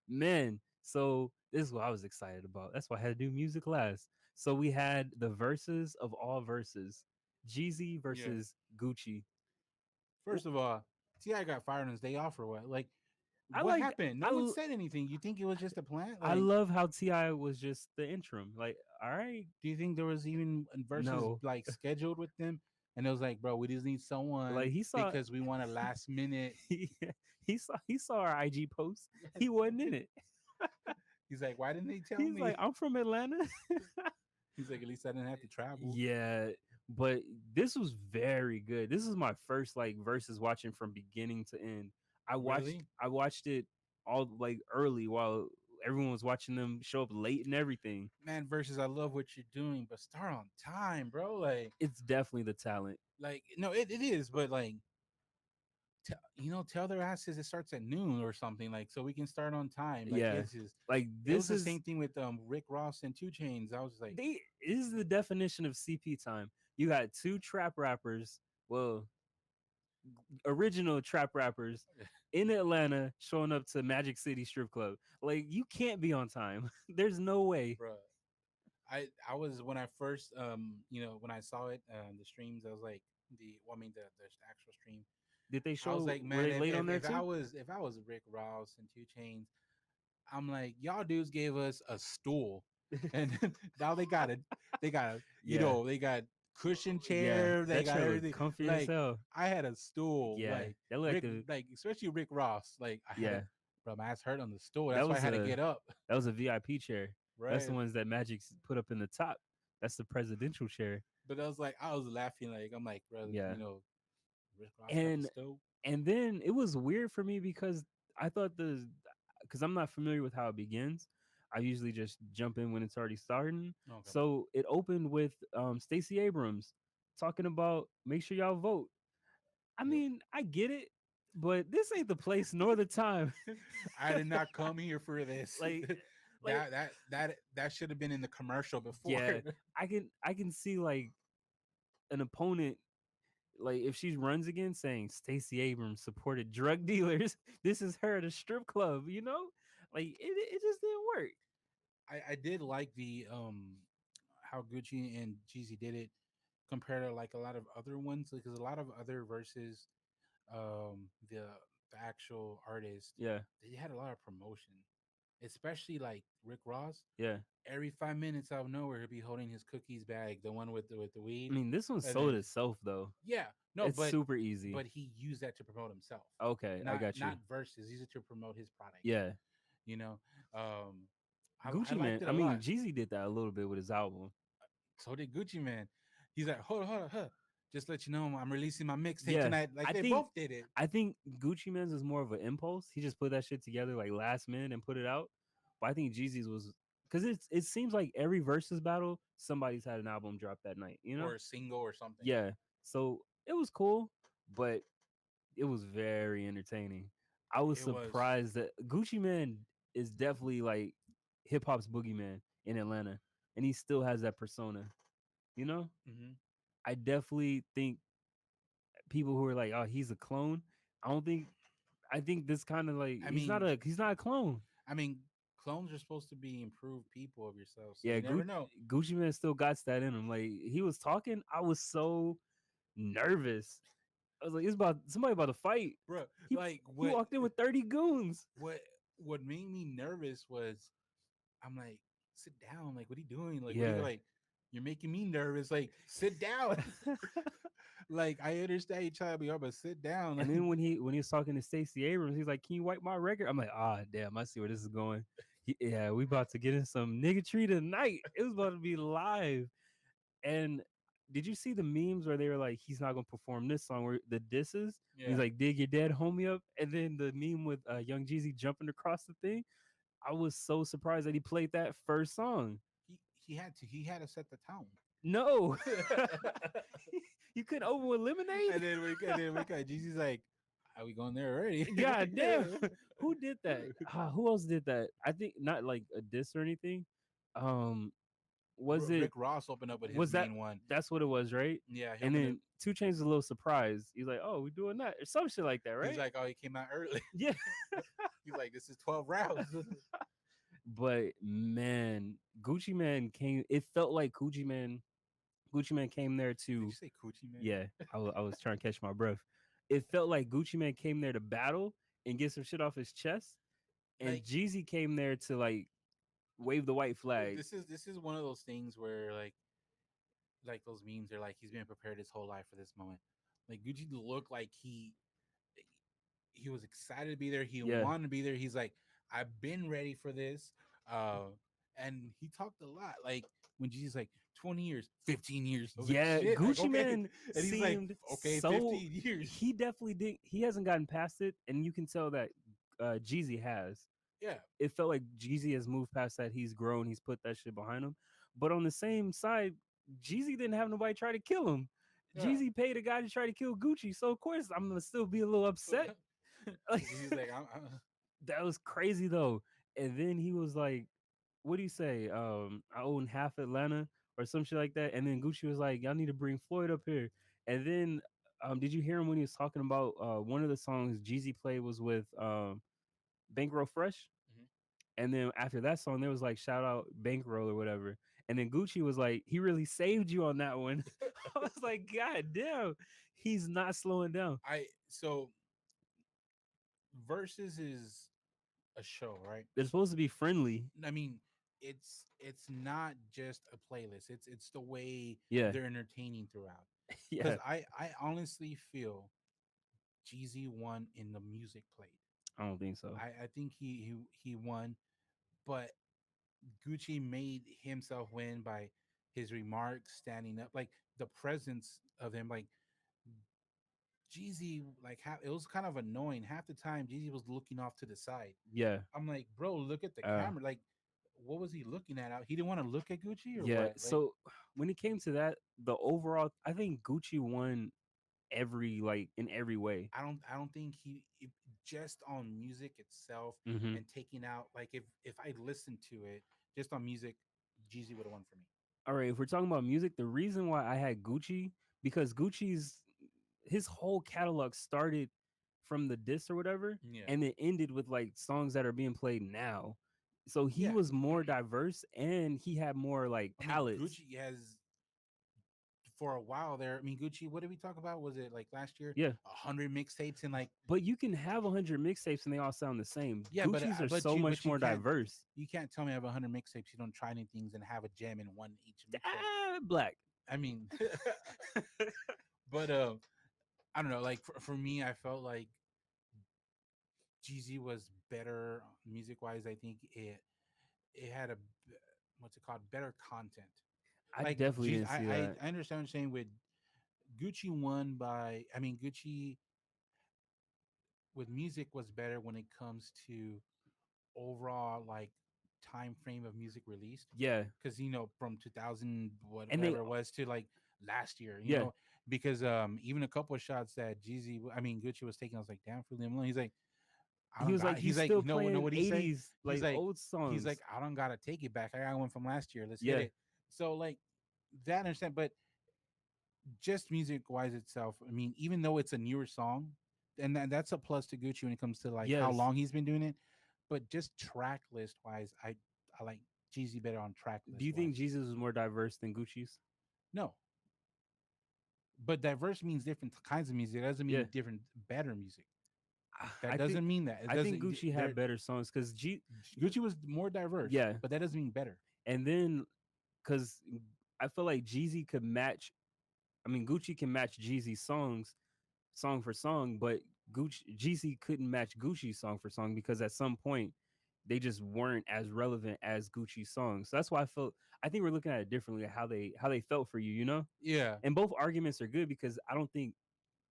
Man, so this is what I was excited about. That's why I had to do music last. So we had the verses of all verses. Jeezy Yeah. versus Gucci. First of all, Ti got fired on his day off or what? Like, I what like happened? No I one l- said anything. You think it was just a plant? I Like, love how Ti was just the interim. Like, all right, do you think there was even verses no, like scheduled with them? And it was like, bro, we just need someone like he saw because we want a last minute. he, he saw our IG post. He wasn't in it. He's like, why didn't they tell He's like, me? I'm from Atlanta. He's like, at least I didn't have to travel. Yeah, but this was very good. This is my first like versus watching from beginning to end. Really? I watched it all like early while everyone was watching them show up late and everything. Man, versus I love what you're doing, but start on time, bro. It's definitely the talent. No, it is, but like, tell their asses it starts at noon or something, like, so we can start on time. Like, Yeah. it's just, Like it was this the is same thing with Rick Ross and Two Chains. I was like, they this is the definition of CP time. You got two trap rappers, well, original trap rappers in Atlanta showing up to Magic City Strip Club. Like you can't be on time. There's no way. bro. I was when I first when I saw it the streams. I was like, the actual stream. Did they I was show like, were man, they late on there too? if I was Rick Ross and Two Chains, I'm like, y'all dudes gave us a stool, and now they got a, Yeah. they got cushion Yeah. chair, they That got chair looked everything. comfy as Like, hell. I had a stool, Yeah. like That looked like Rick, the like especially Rick Ross, like I had yeah. a, bro, my ass hurt on the stool. That That's why I was had to a get up. that was a VIP chair. That's the Right. ones that Magic put up in the top. That's the presidential chair. But I was like, I was laughing, like, I'm like, bro, Yeah. Rick Ross got the And stool. and then it was weird for me because I thought because I'm not familiar with how it begins. I usually just jump in when it's already starting. Okay. So it opened with Stacey Abrams talking about make sure y'all vote. I Yep. mean, I get it, but this ain't the place nor the time. I did not come here for this. like like That should have been in the commercial before. yeah, I can see like an opponent like if she runs again saying Stacey Abrams supported drug dealers, this is her at a strip club, you know? Like it just didn't work. I did like the how Gucci and Jeezy did it compared to like a lot of other ones, because a lot of other verses, the actual artist, Yeah, they had a lot of promotion, especially like Rick Ross. yeah. Every 5 minutes out of nowhere, he'd be holding his cookies bag, the one with the I weed, mean, this one and sold then itself though. yeah, no, It's super easy. but he used that to promote himself, Okay, I got you. not verses. He used it to promote his product. Yeah. You know, um, I Gucci liked Man. it I a mean, lot. Jeezy did that a little bit with his album. So did Gucci Man. He's like, hold on, huh. Just let you know, I'm releasing my mixtape Yeah. tonight. Like, I they think both did it. I think Gucci Man's is more of an impulse. He just put that shit together like last minute and put it out. But I think Jeezy's was because it seems like every versus battle somebody's had an album drop that night. You know? Or a single or something. Yeah. So it was cool, but it was very entertaining. I was It was. surprised that Gucci Man is definitely like hip hop's boogeyman in Atlanta, and he still has that persona. You know, Hmm. I definitely think people who are like, "Oh, he's a clone." I don't think. I think this kind of like I he's not mean, a clone. I mean, clones are supposed to be improved people of yourself, so Yeah, you never know. Gucci Man still got that in him. Like he was talking, I was so nervous. I was like, it's about somebody about to fight. Bro, He like he walked in with 30 goons. what what made me nervous was, I'm like, sit down. Like, what are you doing? Like, what are you Yeah. like? You're making me nervous. Like, sit down. Like, I understand you trying to be up, but sit down. And Like, then when he was talking to Stacey Abrams, he's like, "Can you wipe my record?" I'm like, "Ah, damn, I see where this is going." Yeah, we about to get in some niggatry tonight. It was about to be live. And did you see the memes where they were like, "He's not gonna perform this song," where the disses? yeah. He's like, "Dig your dead homie up," and then the meme with Young Jeezy jumping across the thing. I was so surprised that he played that first song. He had to set the tone. No, you couldn't open with lemonade. And then we got Jeezy's like, "Are we going there already?" God damn, who did that? Who else did that? I think not like a diss or anything. Um, was it? Rick Ross opened up with his Was that? main one. That's what it was, right? Yeah, he And opened it. then Two Chainz was a little surprised. He's like, "Oh, we doing that or some shit like that, He's right?" like, "Oh, he came out early." Yeah. He's like, "This is 12 rounds." But man, Gucci Man came. It felt like Gucci Man. Gucci Man came there Did you to. say coochie man? Yeah, I was trying to catch my breath. It felt like Gucci Man came there to battle and get some shit off his chest, and Like, Jeezy came there to like wave the white flag. this is one of those things where like those memes are like he's been prepared his whole life for this moment. Like Gucci looked like he was excited to be there. He Yeah, wanted to be there. He's like, I've been ready for this. Uh, and he talked a lot. Like when Jesus like 20 years, 15 years. I was like, yeah. shit. Like, Gucci okay. Man And he's like, seemed okay, so. 15 years. He definitely did. He hasn't gotten past it, and you can tell that Jeezy has. Yeah. It felt like Jeezy has moved past that. He's grown. He's put that shit behind him. But on the same side, Jeezy didn't have nobody try to kill him. Yeah. Jeezy paid a guy to try to kill Gucci, so of course I'm gonna still be a little upset. Like He's like, that was crazy though. And then he was like, "What do you say? I own half Atlanta or some shit like that." And then Gucci was like, "Y'all need to bring Floyd up here." And then, did you hear him when he was talking about one of the songs Jeezy played was with Bankroll Fresh? Mhm. And then after that song, there was like shout out Bankroll or whatever. And then Gucci was like, he really saved you on that one. I was like, God damn, he's not slowing down. so Versus is a show, right? They're supposed to be friendly. I mean, it's not just a playlist. It's the way Yeah, they're entertaining throughout. Because yeah. I honestly feel Jeezy won in the music played. I don't think so. I think he won, but Gucci made himself win by his remarks, standing up, like the presence of him. Like Jeezy, like it was kind of annoying. Half the time, Jeezy was looking off to the side. Yeah, I'm like, bro, look at the uh, camera. Like, what was he looking at? He didn't want to look at Gucci or yeah. what? Like, So when it came to that, the overall, I think Gucci won every like in every way. I don't think just on music itself Hmm. and taking out like if I listened to it just on music, Jeezy would have won for me. All right, if we're talking about music, the reason why I had Gucci because Gucci's his whole catalog started from the disc or whatever, Yeah, and it ended with like songs that are being played now. So he yeah. was more diverse and he had more like I mean, palettes. Gucci has for a while there. I mean, Gucci. What did we talk about? Was it like last year? Yeah, 100 mixtapes and like but you can have 100 mixtapes and they all sound the same. yeah, Gucci's are but so you much more diverse. can't tell me I have 100 mixtapes. You don't try any things and have a gem in one each mixtape. Black. I mean, but I don't know. Like for me, I felt like Jeezy was better music wise. I think it had what's it called, better content. I Like definitely Jeezy, didn't see that. I understand what you're saying with Gucci won by. I mean Gucci with music was better when it comes to overall like time frame of music released, Yeah, because from 2000 and they whatever it was to like last year, yeah. because even a couple of shots that Gucci was taking, I was like, damn, for Liam He's like, I He don't was like, got. you He's like, still no, playing what he say? 80s He's like like, old songs. I don't gotta take it back. I got one from last year. Let's hit Yeah, it. So like that, I understand, but just music wise itself. I mean, even though it's a newer song, and that's a plus to Gucci when it comes to like how yes. long he's been doing it. But just track list wise, I like Jeezy better on track Do list you think wise. Jesus was more diverse than Gucci's? No, but diverse means different kinds of music. It doesn't Yeah, mean different better music. That I think doesn't mean that. It I think doesn't. Gucci There, had better songs because Gucci was more diverse, yeah, but that doesn't mean better. and then because I feel like Jeezy could match. I mean, Gucci can match Jeezy's songs, song for song, but Jeezy couldn't match Gucci's song for song because at some point they just weren't as relevant as Gucci's songs. So that's why I felt. I think we're looking at it differently, how they felt for you, you know. Yeah, And both arguments are good because I don't think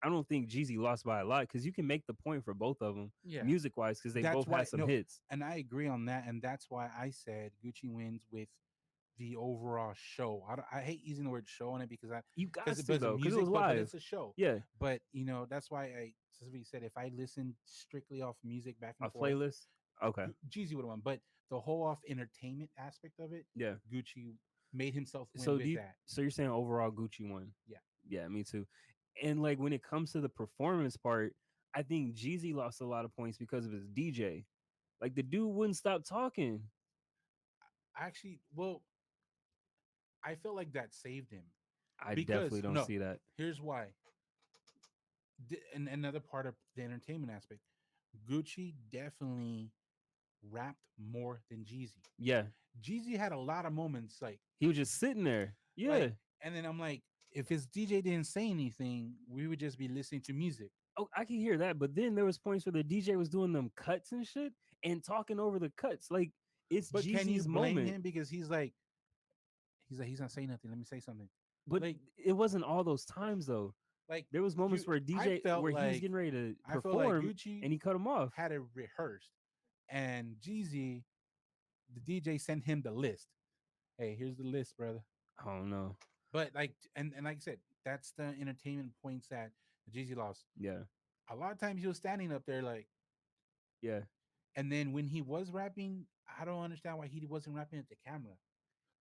I don't think Jeezy lost by a lot because you can make the point for both of them Yeah, music wise because they that's both why had some no, hits. and I agree on that, and that's why I said Gucci wins with the overall show. I hate using the word show on it because You got because to it's a though because it music, was but live. it's a show. Yeah, But that's why I specifically said if I listened strictly off music back and a forth, playlist. Okay, Jeezy would have won. But the whole off entertainment aspect of it, yeah. Gucci made himself win So do with you, that. so you're saying overall Gucci won? Yeah. Yeah, me too. And like when it comes to the performance part, I think Jeezy lost a lot of points because of his DJ. Like the dude wouldn't stop talking. Actually, well, I felt like that saved him I definitely because don't no, see that. here's why. And another part of the entertainment aspect, Gucci definitely rapped more than Jeezy. Yeah, Jeezy had a lot of moments he was just sitting there. Yeah. like, and then I'm like, if his DJ didn't say anything, we would just be listening to music. Oh, I can hear that. But then there was points where the DJ was doing them cuts and shit and talking over the cuts. Like it's But can you Jeezy's blame moment. him because he's not saying nothing. Let me say something. But Like it wasn't all those times though. like There was you, moments where I DJ felt where he was like getting ready to I felt like perform Gucci and he cut him off. had it rehearsed, and Jeezy, the DJ, sent him the list. Hey, here's the list, brother. I don't know. But and like I said, that's the entertainment points that Jeezy lost. Yeah. A lot of times he was standing up there like, Yeah. and then when he was rapping, I don't understand why he wasn't rapping at the camera.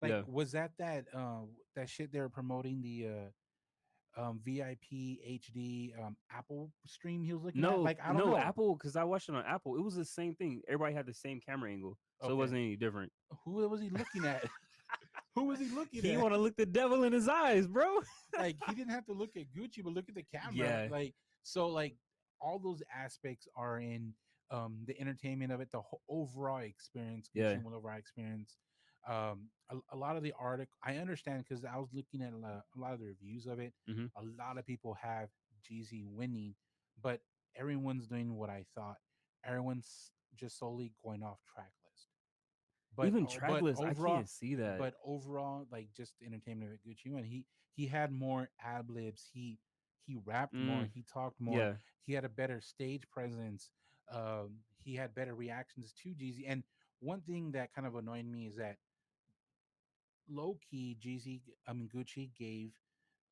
Like, Yeah. was that shit they were promoting the VIP HD Apple stream he was looking at? No, Like, I don't no, know. Apple, because I watched it on Apple. It was the same thing. Everybody had the same camera angle. So it Okay, wasn't any different. who was he looking at? Who was he looking He at? want to look the devil in his eyes, bro. Like, he didn't have to look at Gucci, but look at the camera. Yeah. Like, so like all those aspects are in the entertainment of it, the whole overall experience, Yeah. Gucci will overall experience. A lot of the article I understand because I was looking at a lot of the reviews of it. Hmm. A lot of people have Jeezy winning, but everyone's doing what I thought. Everyone's just solely going off track list. Even tracklist, I Overall, can't see that. like just the entertainment of Gucci, and he had more ad libs. He rapped more. Mm, He talked more. yeah. He had a better stage presence. He had better reactions to Jeezy. And one thing that kind of annoyed me is that low key Gucci gave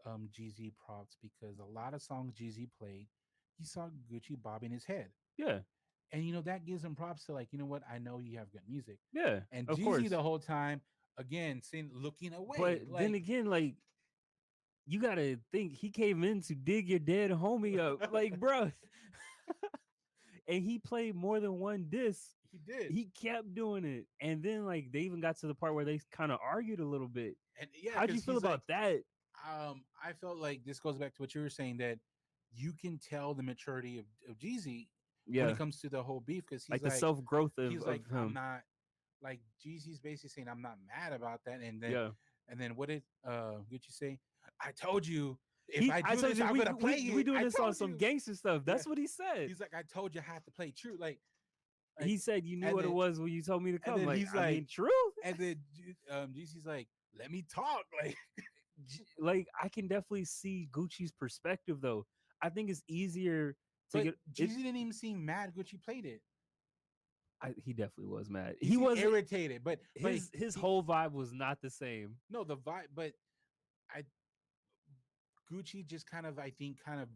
Jeezy props because a lot of songs Jeezy played, he saw Gucci bobbing his head. Yeah. And that gives him props to like, you know what, I know you have good music. Yeah. And Of Jeezy course. the whole time, again, seeing looking But away. then Like again, like you gotta think he came in to dig your dead homie up. Like, bro. And he played more than one disc. he did. He kept doing it. And then like they even got to the part where they kind of argued a little bit. And yeah, How'd you because feel he's like, about that? I felt like this goes back to what you were saying that you can tell the maturity of Jeezy when Yeah. it comes to the whole beef because Like the self growth he's of like, I'm him. not like Jeezy's basically saying I'm not mad about that. Yeah. And then what did Gucci say? I told you if I I do told this, you I'm gonna play we it. doing I this on told some you. gangster stuff. Yeah. That's what he said. He's like, I told you I had to play true. Like He said you knew and what it then was when you told me to and come. then Like, he's I like, mean, true. and then GC's like, let me talk. Like, Like I can definitely see Gucci's perspective though. I think it's easier to but get it. GC didn't even seem mad. Gucci played it. He definitely was mad. He He seemed wasn't. irritated, but His he whole vibe was not the same. no the vibe. But I Gucci just kind of I think kind of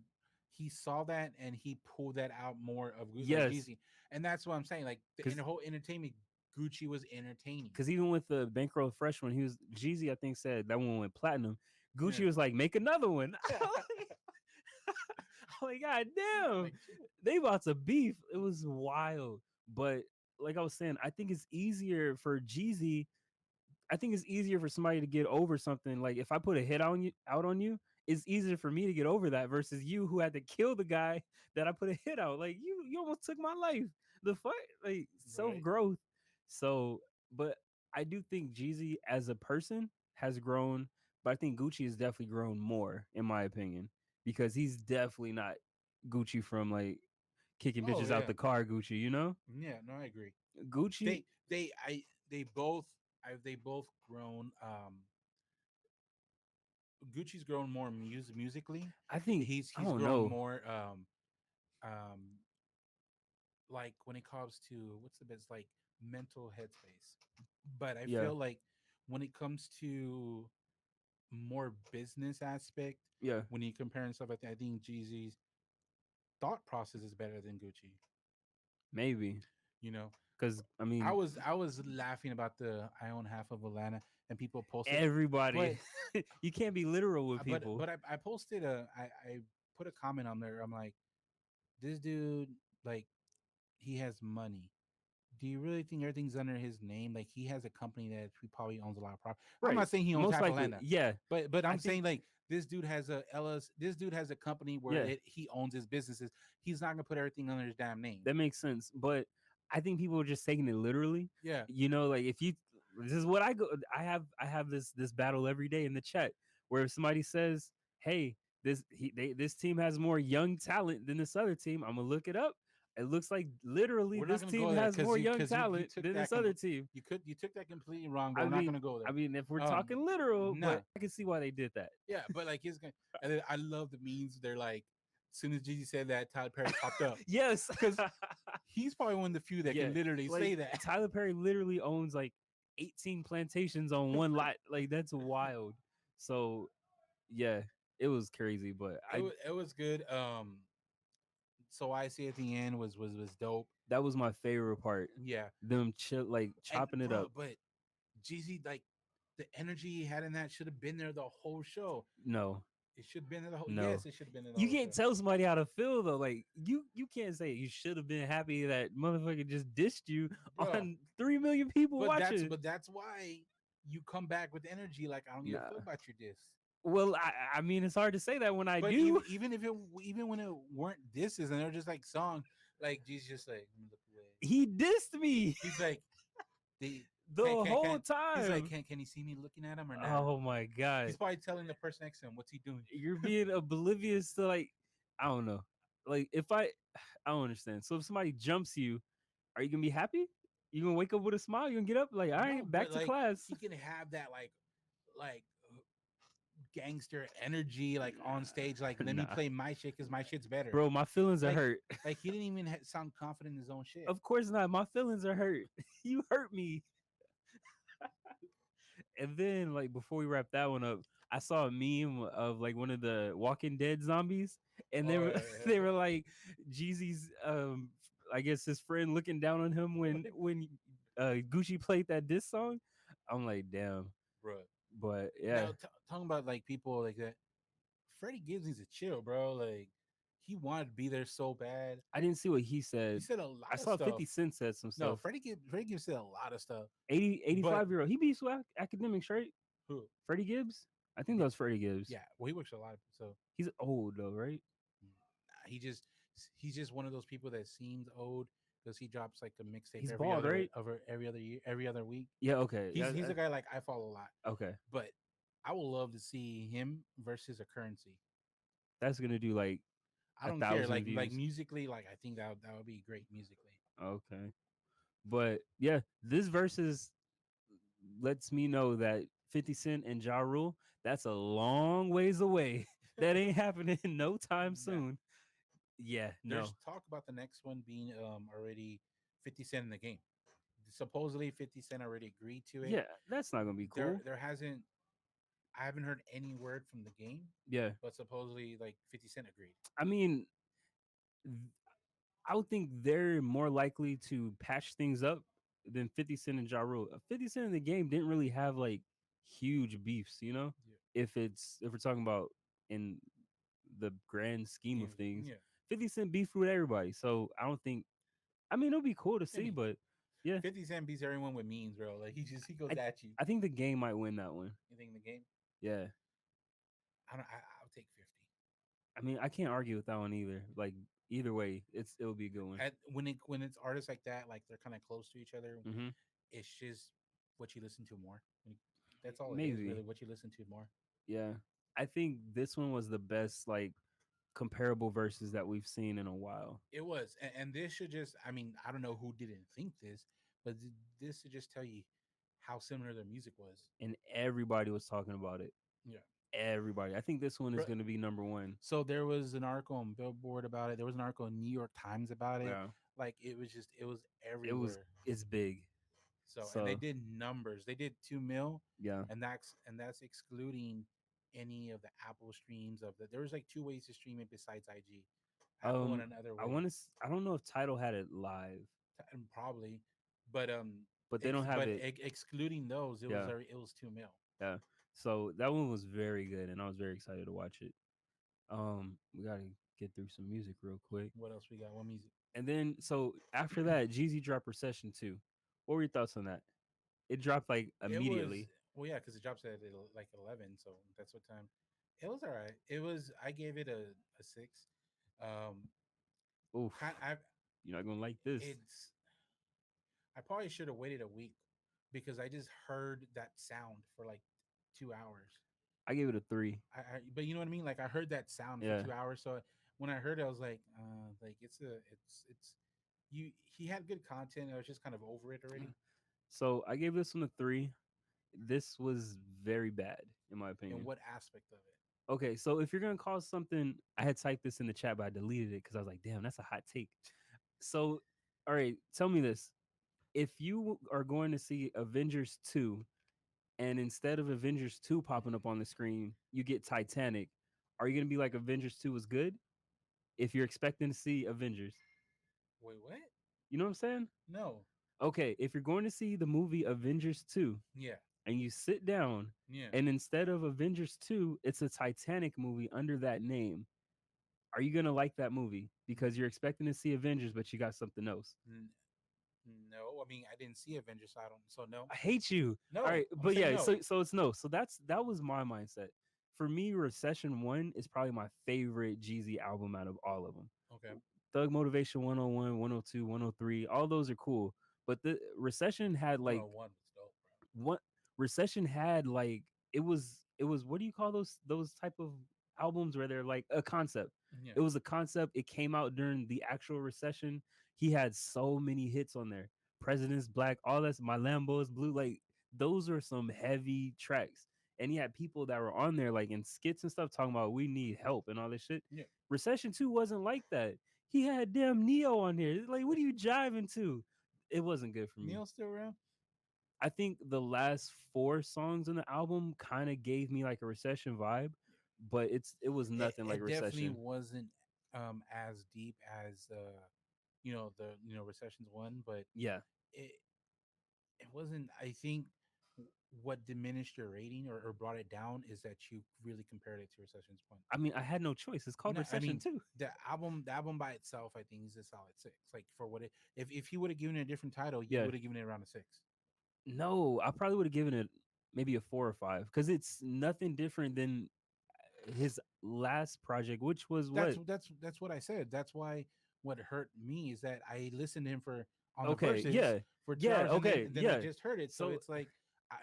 he saw that and he pulled that out more of like Yes, GC, and that's what I'm saying. Like because the whole entertainment, Gucci was entertaining. even with the Bankroll Fresh one, he was Jeezy. I think said that one went platinum. Yeah. Gucci was like, make another one. I'm like, God damn, Like shit. they about to beef. It was wild. But like I was saying, I think it's easier for Jeezy. I think it's easier for somebody to get over something. Like if I put a hit on you out on you, it's easier for me to get over that versus you who had to kill the guy that I put a hit out. Like you almost took my life. The fight, like self Right. growth. So, but I do think Jeezy as a person has grown, but I think Gucci has definitely grown more, in my opinion, because he's definitely not Gucci from like kicking Oh bitches out yeah, the car, Gucci. You know, yeah. No, I agree. Gucci. They both they both grown Gucci's grown more musically. I think I He's don't grown know. more um like when it comes to what's the best like mental headspace. But I Yeah, feel like when it comes to more business aspect, yeah, when you compare and stuff, I think Jeezy's thought process is better than Gucci. maybe You know, because I mean I was laughing about the I own half of Atlanta and people posted, everybody. but You can't be literal with people. I posted I put a comment on there. I'm like, this dude like he has money. Do you really think everything's under his name? Like he has a company that he probably owns a lot of property. I'm Right. not saying he owns Most half likely. Atlanta, Yeah. but I I'm think saying like this dude has a LS. This dude has a company where yeah, he owns his businesses. He's not gonna put everything under his damn name. that makes sense. But I think people are just taking it literally. Yeah, You know, like if you this is what I go I have this battle every day in the chat where if somebody says, "Hey, this team has more young talent than this other team." I'm gonna look it up. It looks like literally we're not this gonna team go there has more young because you talent took than that this other team. you took that completely wrong. But I we're not mean, gonna go I there. mean, if we're Um, talking literal, nah, but I can see why they did that. yeah, but like he's gonna. And then I love the memes. They're like, as soon as Jeezy said that, Tyler Perry popped up Yes. because he's probably one of the few that Yeah, can literally like say that. Tyler Perry literally owns like 18 plantations on one lot. Like that's wild. So yeah, it was crazy, but I It was good. So I see at the end was dope. that was my favorite part. Yeah, Them like and chopping it bro, up. but Jeezy like the energy he had in that should have been there the whole show. No, It should have been there the whole. no. Yes, it should have been there the You whole can't show. tell somebody how to feel though. Like you can't say you should have been happy that motherfucker just dissed you Bro, on 3 million people watching. but that's why you come back with energy. Like I don't give a fuck Nah. about your diss. Well, I mean it's hard to say that when I But do. even if it even when it weren't disses and they're just like songs, like Jeezy's just like "Let me look away. He dissed me He's like the the whole he's like time. can he see me looking at him or not? Oh my god. He's probably telling the person next to him what's he doing. You're being oblivious to like I don't know. Like if I don't understand. So if somebody jumps you, are you gonna be happy? You gonna wake up with a smile? You gonna get up like all No, right, back but to like class? he can have that like gangster energy like on stage. Like let me Nah, play my shit because my shit's better. bro, my feelings are Like hurt. he didn't even sound confident in his own shit. Of course not. My feelings are hurt. You hurt me. And then like before we wrap that one up, I saw a meme of like one of the Walking Dead zombies, and they Oh were yeah, they were like Jeezy's I guess his friend looking down on him when Gucci played that diss song. I'm like, damn. bro. But yeah, Now talking about like people like that, Freddie Gibbs needs to chill, bro. Like he wanted to be there so bad. I didn't see what he He said. said a I lot of saw stuff. 50 Cent said some No, stuff. Freddie Gibbs said a lot of stuff. 80, But 85-year-old. He beats with academics, right? who? Freddie Gibbs? I think Yeah, that was Freddie Gibbs. yeah. Well, he works a lot. So He's old though, right? he just he's just one of those people that seems old because he drops like a mixtape He's bald, right? every other year, every other week. Yeah, okay. He's a guy like I follow a lot, Okay. but I would love to see him versus a currency. That's gonna do like I a don't care, thousand like views. musically, like I think that would be great musically. Okay. But yeah, this versus lets me know that 50 Cent and Ja Rule, that's a long ways away. That ain't happening no time Nah, soon. Yeah, there's no. talk about the next one being already 50 Cent in the game. Supposedly 50 Cent already agreed to it. Yeah, that's not gonna be cool. There hasn't I haven't heard any word from the game, Yeah. but supposedly like 50 Cent agreed. I mean, I would think they're more likely to patch things up than 50 Cent and Ja Rule. 50 Cent in the game didn't really have like huge beefs, you know? Yeah. If we're talking about in the grand scheme of things, Yeah. 50 Cent beefed with everybody. So I don't think I mean it'll be cool to I see, mean, but yeah. 50 Cent beats everyone with means, bro. Like he goes I at you. I think the game might win that one. You think the game? Yeah. I'll take 50. I mean, I can't argue with that one either. Like either way, it'll be a good one. When it's artists like that, like they're kind of close to each other. Hmm. It's just what you listen to more. That's all it is, Maybe. really. What you listen to more. Yeah. I think this one was the best like comparable verses that we've seen in a while. It was, and this should just. I mean, I don't know who didn't think this, but this should just tell you how similar their music was. And everybody was talking about it. Yeah. everybody. I think this one is Bro, going to be number one. so there was an article on Billboard about it. There was an article in New York Times about it. Yeah, Like it was it was. everywhere. It's big. So and they So did numbers. They did 2 mil, yeah. and that's excluding any of the Apple streams of the. There was like two ways to stream it besides IG, Apple and another I way, want to. I don't know if Title had it live, and probably, but but they don't have it. excluding those, Yeah, it was 2 mil. yeah. So that one was very good, and I was very excited to watch it. We gotta get through some music real quick, What else we got? What music? and then so after that, Jeezy dropped Recession 2. What were your thoughts on that? It dropped like It was immediately. well, yeah, because it drops at like 11, so that's what time. It was all right. It was. I gave it a six. Um, Oof, kind. I you're not gonna like this. it's. I probably should have waited a week because I just heard that sound for like 2 hours. I gave it a 3. But you know what I mean? Like I heard that sound for Yeah. 2 hours. So when I heard it, I was like it's you. He had good content. I was just kind of over it already. So I gave this one a 3. This was very bad in my In opinion. what aspect of it? Okay, so if you're gonna call something, I had typed this in the chat, but I deleted it because I was like, damn, that's a hot take. So, all right, tell me this: if you are going to see Avengers 2, and instead of Avengers 2 popping up on the screen, you get Titanic, are you gonna be like Avengers 2 was good? If you're expecting to see Avengers, Wait, what? you know what I'm saying? No. Okay, if you're going to see the movie Avengers 2 Yeah. and you sit down Yeah. and instead of Avengers 2, it's a Titanic movie under that name, are you going to like that movie because you're expecting to see Avengers but you got something else? N- no. I mean, I didn't see Avengers, so I don't. So no. I hate you. All No. right, I'm but saying yeah, no. so it's no. So that was my mindset. For me, Recession 1 is probably my favorite Jeezy album out of all of them. Okay. Thug Motivation 101, 102, 103, all those are cool. But the Recession had like 101 was dope, what Recession had like it was what do you call those type of albums where they're like a concept. bro. Yeah. It was a concept. It came out during the actual recession. He had so many hits on there. President's Black, all that's My Lambo is Blue. Like those are some heavy tracks. And he had people that were on there like in skits and stuff talking about we need help and all this shit. Yeah. Recession 2 wasn't like that. He had damn Neo on here. Like, what are you jiving to? It wasn't good for me. Neil still around? I think the last 4 songs on the album kind of gave me like a recession vibe, but it was nothing like It definitely recession. wasn't as deep as the recessions one, but Yeah. it it wasn't. I think what diminished your rating or brought it down is that you really compared it to recessions one. I mean, I had no choice. It's called No, I recession mean too. the album by itself, I think is a solid six. Like for what it, if you would have given it a different title, you Yeah. would have given it around a six. No, I probably would have given it maybe a 4 or 5 because it's nothing different than his last project, which was what? That's what I said. That's why what hurt me is that I listened to him for on the Okay. verses Yeah. for two Yeah. hours, Okay. and then I Yeah. just heard it. So So it's like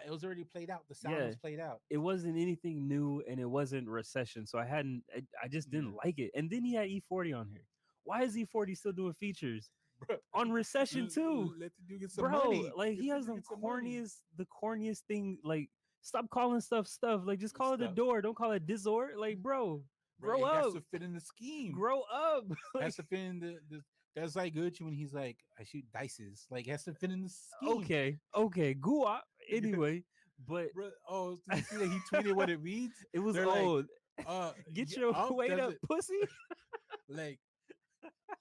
it was already played out. The sound yeah, was played out. it wasn't anything new and it wasn't recession. So I just Yeah, didn't like it. And then he had E40 on here. Why is E40 still doing features bro. on recession too? Let the dude get some Bro, money. like Let he the has dude get some money. the corniest thing. Like, stop calling stuff. Like, just call it the Stuff, door. Don't call it Dizor. Like, bro, bro. grow It has up, to fit in the scheme. grow up. Has Like, to fit in the. That's like Gucci when he's like, I shoot dices. Like, has to fit in the scheme, okay, Gua. Anyway, but bro. Oh, did you see that he tweeted what it reads? it was They're like, old. Get yeah, your weight does up, it pussy. like,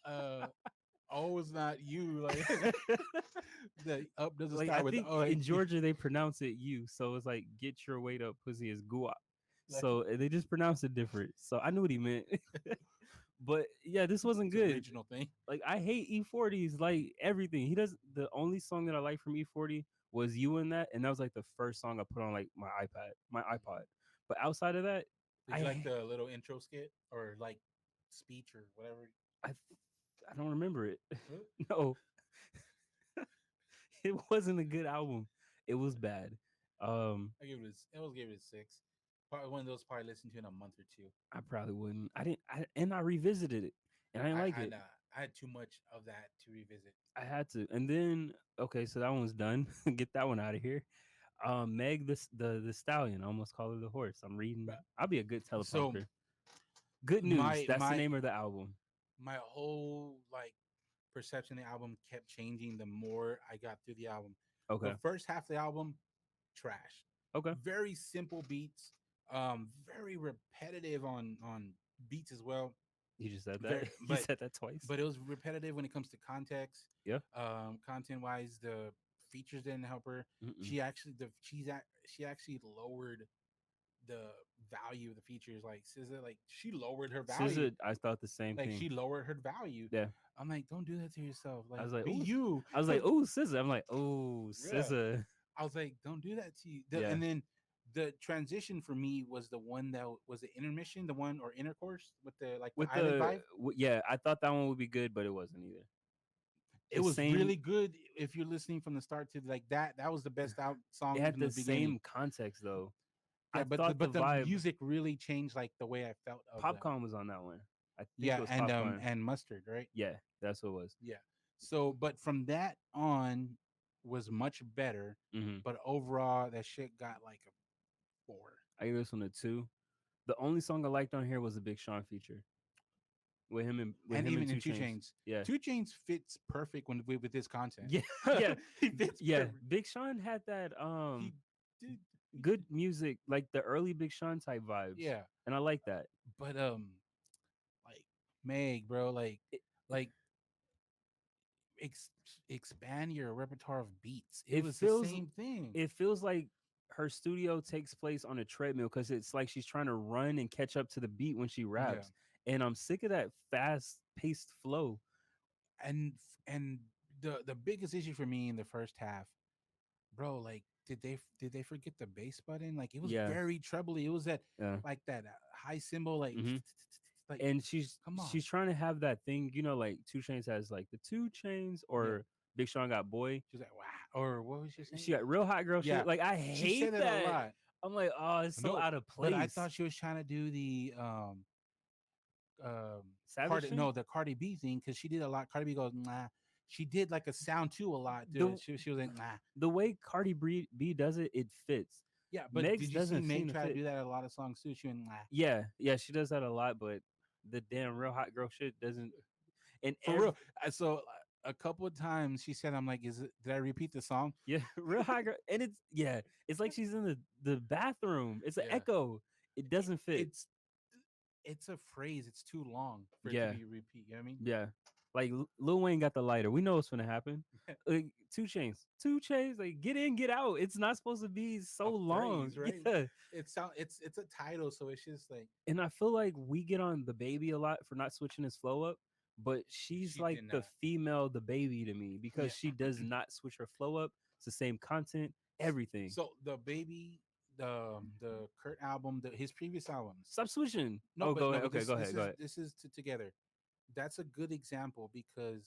uh, oh, it's not you. Like, the up doesn't Like, start I with think oh. in Georgia they pronounce it you, so it's like get your weight up, pussy is Gua. Like, So they just pronounce it different. So I knew what he meant. But yeah, this wasn't it's a good. regional thing. Like I hate E40's like everything. He does the only song that I like from E40 was You in That, and that was like the first song I put on like my iPod. But outside of that, Did you like I the little intro skit or like speech or whatever? I I don't remember it. Huh? No, it wasn't a good album. It was bad. Um, I always gave it a six. Probably one of those probably listened to in a month or two. I probably wouldn't. I didn't. And I revisited it, and I didn't like I it. nah, I had too much of that to revisit. I had to. And then okay, so that one's done. Get that one out of here. Meg the stallion. I almost call her the horse. I'm reading. I'll be a good So teleprompter. Good news. my That's the my name of the album. my whole like perception of the album kept changing the more I got through the album. The Okay. first half of the album, trash. Okay. Very simple beats, very repetitive on beats as well. You just said that. Very, You said that twice. but it was repetitive when it comes to context. Yeah. Content wise, the features didn't help her. Mm-mm. She actually lowered the value of the features. Like SZA, like she lowered her value. SZA, I thought the same Like thing. she lowered her value. Yeah. I'm like, don't do that to yourself. I Like, was like, be oh. you. I was like, oh, SZA. I'm like, oh, Yeah. SZA. I was like, don't do that to you. Yeah. And then the transition for me was the one that was the intermission, the one or intercourse with the like the With island the vibe. yeah, I thought that one would be good, but it wasn't either. It The was same. really good if you're listening from the start to like that. That was the best out It song had from the the beginning. same context though. Yeah, I but thought the the vibe. music really changed like the way I felt of the Popcorn was on that one. I think it yeah, was Popcorn. and mustard, right? Yeah, that's what it was. Yeah. So, but from that on was much better. Hmm. But overall, that shit got like a 4. I gave this one a 2. The only song I liked on here was the Big Sean feature with And him and even in Two Two Chains. Chains, Yeah, Two Chains fits perfect with this content. yeah, yeah, He fits yeah. perfect. Big Sean had that He did, good music, like the early Big Sean type vibes, yeah. and I like that. But like Meg, bro, It, like ex- expand your repertoire of beats. It it was the feels same thing. it feels like her studio takes place on a treadmill because it's like she's trying to run and catch up to the beat when she Yeah, raps, and I'm sick of that fast paced flow. and the biggest issue for me in the first half, bro, like did they forget the bass button? Like it was Yeah, very trebly. It was that yeah. like that high cymbal, like Hmm. like And she's come on, she's trying to have that thing, like Two Chains has like the Two Chains, yeah. or Big Sean got Boy. She's like wow, or what was she saying? She got real hot girl Yeah, shit. Like I she said hate it a that. lot. I'm like, oh, it's so No, out of but I place. thought she was trying to do the Savage Cardi thing. no the Cardi B thing because she did a lot. Cardi B goes nah. She did like a sound too a lot. The She was like nah. the way Cardi B does it, it fits. Yeah, but Megs did you see doesn't seem Meg to try to fit. do that in a lot of songs too? She went nah. Yeah, yeah, she does that a lot, but the damn real hot girl shit doesn't. And For real. So a couple of times she said, "I'm like, is it? Did I repeat the song?" yeah, real hot girl, and it's like she's in the bathroom. It's an Yeah, echo. It doesn't fit. it's it's a phrase. It's too long for it to Yeah, be repeat. You know what I mean? yeah. Like Lil Wayne got the lighter. We know what's gonna happen. Like, Two Chains. Like get in, get out. It's not supposed to be so A long. phrase, right? Yeah. It's a title, so it's just like And I feel like we get on the baby a lot for not switching his flow up, but she's she like did the not. female the baby to me Yeah. because she does not switch her flow up. It's the same content, everything. So the baby, the Kurt album, his previous albums. Stop switching. No, Oh, but go no, ahead. but Okay, go ahead. Go ahead. this is together. That's a good example because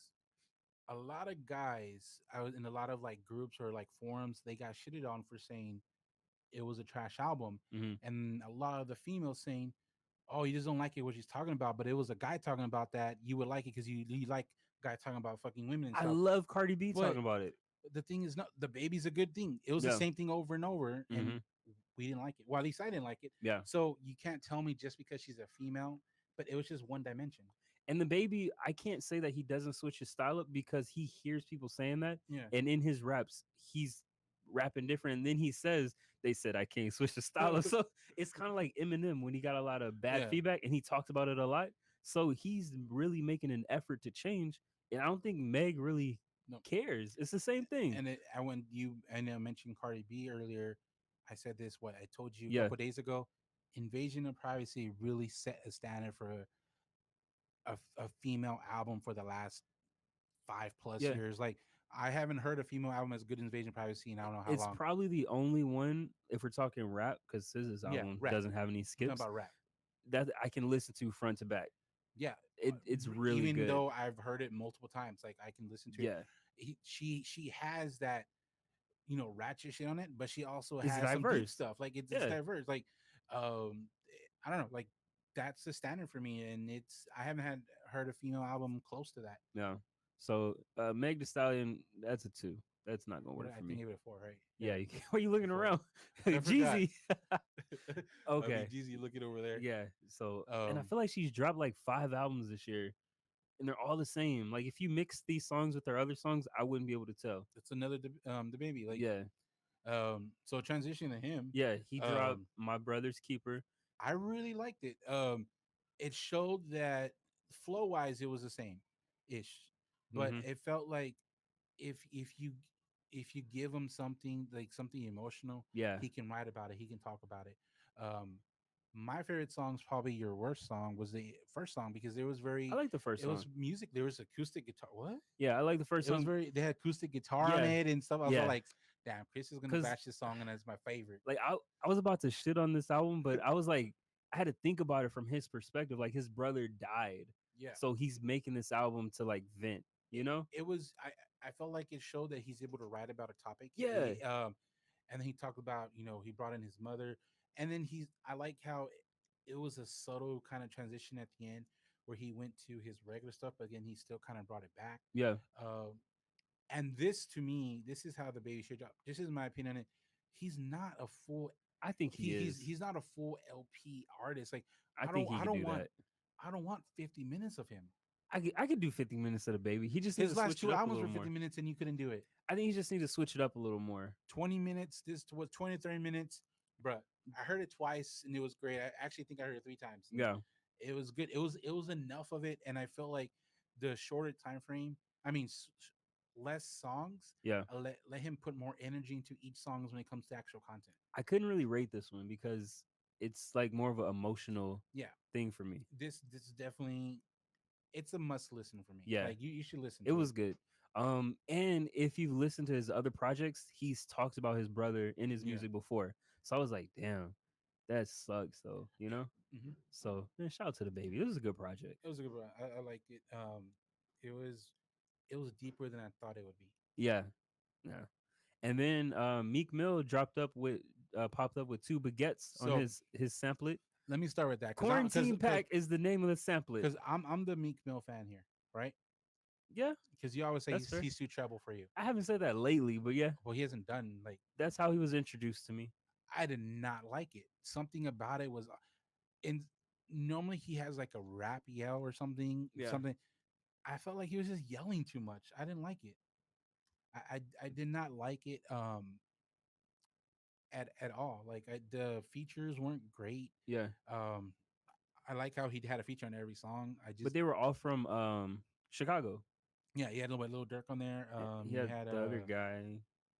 a lot of guys, I was in a lot of like groups or like forums, they got shitted on for saying it was a trash album, Hmm. and a lot of the females saying, "Oh, you just don't like it what she's talking about," but it was a guy talking about that you would like it because you like guy talking about fucking women and I stuff. love Cardi B But talking about it. the thing is, not the baby's a good thing. It was the Yeah. same thing over and over, and Hmm. we didn't like it. Well, at least I didn't like it. Yeah. So you can't tell me just because she's a female, but it was just one dimension. And the baby, I can't say that he doesn't switch his style up because he hears people saying that. Yeah. And in his raps, he's rapping different. And then he says, they said, I can't switch the style up. So it's kind of like Eminem when he got a lot of bad Yeah. feedback and he talked about it a lot. So he's really making an effort to change. And I don't think Meg really No. cares. It's the same thing. And when you and I mentioned Cardi B earlier, I said this. What I told you a Yeah. couple days ago, Invasion of Privacy really set a standard for a female album for the last 5+ Yeah. years. Like I haven't heard a female album as good as Invasion of Privacy in I don't know how It's long. probably the only one, if we're talking rap, because SZA's Yeah, album rap. doesn't have any I'm talking skips, about rap. that I can listen to front to back. Yeah, It's really even good. though I've heard it multiple times, like I can listen to it. Yeah. She has that ratchet shit on it, but she also It's has some deep diverse. stuff. Like it's Yeah. diverse. Like I don't know. Like that's the standard for me, and I haven't had heard a female album close to that. Yeah. So Meg the Stallion, that's a 2. That's not gonna What work I for think me. I gave it a 4, right? Yeah, Yeah, why are you looking 4. around? I forgot. Jeezy. I mean, Okay. Jeezy, look it over there. Yeah. So, and I Um, feel like she's dropped like 5 albums this year, and they're all the same. Like if you mix these songs with her other songs, I wouldn't be able to tell. it's another the baby. Like, Yeah. so transition to him. Yeah. He dropped Um, My Brother's Keeper. I really liked it. It showed that flow wise, it was the same, ish, but Mm-hmm. it felt like if you if you give him something like something emotional, Yeah. he can write about it. He can talk about it. Um, my favorite song's probably your worst song was the first song because I like the first it was song. music. There was acoustic guitar. What? Yeah, I like the first It was song. very. They had acoustic guitar on Yeah. it and stuff. I was all Yeah. like, damn, Chris is gonna Cause bash this song, and it's my favorite. like I was about to shit on this album, but I was like, I had to think about it from his perspective. Like his brother died, Yeah. so he's making this album to like vent. it, You know? it was I felt like it showed that he's able to write about a topic. Yeah. And then he talked about, he brought in his mother, and then I like how it was a subtle kind of transition at the end where he went to his regular stuff, but again he still kind of brought it back. Yeah. um and this, to me, this is how the baby should drop. This is my opinion on it. He's not a full I think he is. he's not a full LP artist. Like, I i don't think he i could don't do want that. I don't want 50 minutes of him. I could do 50 minutes of the baby. He just needs His to last switch it two up a albums little were 50 more. minutes and you couldn't do it. I think he just needs to switch it up a little more. 20 minutes. This was 20, 30 minutes. Bruh, I heard it twice and it was great. I actually think I heard it 3 times. And Yeah. it was good. It was enough of it. And I felt like the shorter time frame, I mean, less songs, Yeah. let him put more energy into each songs when it comes to actual content. I couldn't really rate this one because it's like more of an emotional Yeah. thing for me. This is definitely, it's a must listen for me. Yeah. Like, you should listen It to it. was good. And if you've listened to his other projects, he's talked about his brother in his Yeah. music before. So I was like, damn, that sucks though, you know? Hmm. So man, shout out to the baby. This is a good project. It was a good one. I liked it. It was deeper than I thought it would be. Yeah. Yeah. And then Meek Mill popped up with two baguettes on So his samplet. let me start with that because Quarantine Pack is the name of the samplet. I'm the Meek Mill fan here, right? Yeah, Because you always say that's fair. he's too treble for you. I haven't said that lately, but yeah, Well, he hasn't done like, that's how he was introduced to me. I did not like it. Something about it was, and normally he has like a rap yell or something, Yeah. something. I felt like he was just yelling too much. I didn't like it. I did not like it at all. Like, the features weren't great. Yeah. Um, I like how he had a feature on every song. I But just, they were all from Chicago. yeah, he had a little Dirk on there. He You had had the other guy,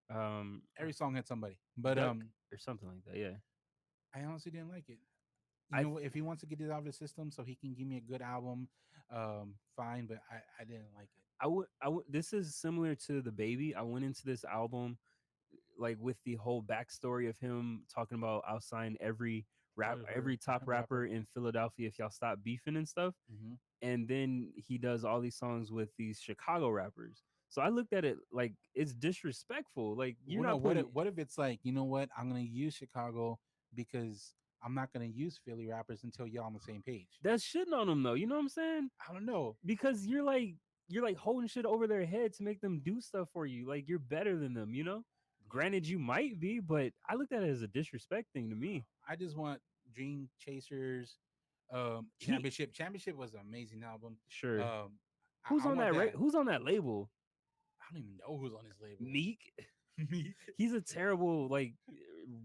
um, every song had somebody, but Duck or something like that. Yeah. I honestly didn't like it. You I know what? If he wants to get it out of the system so he can give me a good album, fine. But I didn't like it. I would. This is similar to the baby. I went into this album like with the whole backstory of him talking about I'll sign every top rapper in Philadelphia if y'all stop beefing and stuff. Hmm. And then he does all these songs with these Chicago rappers. So I looked at it like it's disrespectful. Like you're Well, no, not putting what if it's like, you know what? I'm gonna use Chicago because I'm not gonna use Philly rappers until y'all on the same page. that's shitting on them though. You know what I'm saying? I don't know. Because you're like holding shit over their head to make them do stuff for you. Like you're better than them, you know? Granted, you might be, but I looked at it as a disrespect thing to me. I just want Dream Chasers, He Championship. Championship was an amazing album. sure. Um, Who's I on want that that. Who's on that label? I don't even know who's on his label. Meek. Me. He's a terrible like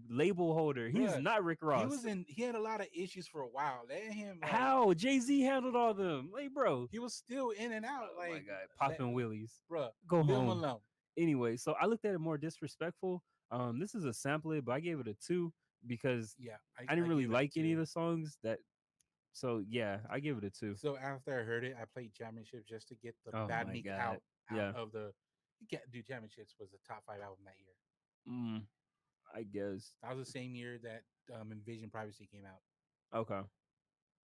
label holder. He's Bruh, not Rick Ross. He had a lot of issues for a while. Let him, like, How Jay-Z handled all them? Like, bro. he was still in and out. Oh my Like, god, let, popping willies. bruh, Go leave him home. alone. Anyway, so I looked at it more disrespectful. This is a sample, but I gave it a 2 because Yeah, I didn't I really gave it a like any of 2. the songs that. So yeah, I give it a 2. So after I heard it, I played Championship just to get the Oh Bad my Meek god. out Yeah. of the. You can't do Championships was the top 5 album that year. Mm, I guess. That was the same year that Invasion Privacy came out. Okay.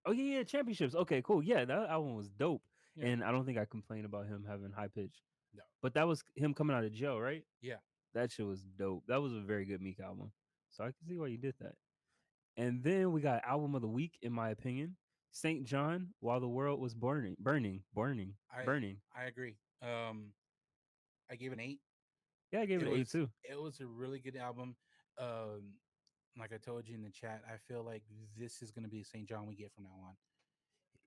Oh yeah, championships. Okay, cool. Yeah, that album was dope, Yeah. and I don't think I complained about him having high pitch. No. But that was him coming out of jail, right? Yeah. That shit was dope. That was a very good Meek album. So I can see why you did that. And then we got album of the week, in my opinion, Saint John, While the World Was Burning. I I agree. I gave an 8. Yeah, I gave It it an 8 was too. it was a really good album. Um, like I told you in the chat, I feel like this is gonna be Saint John we get from now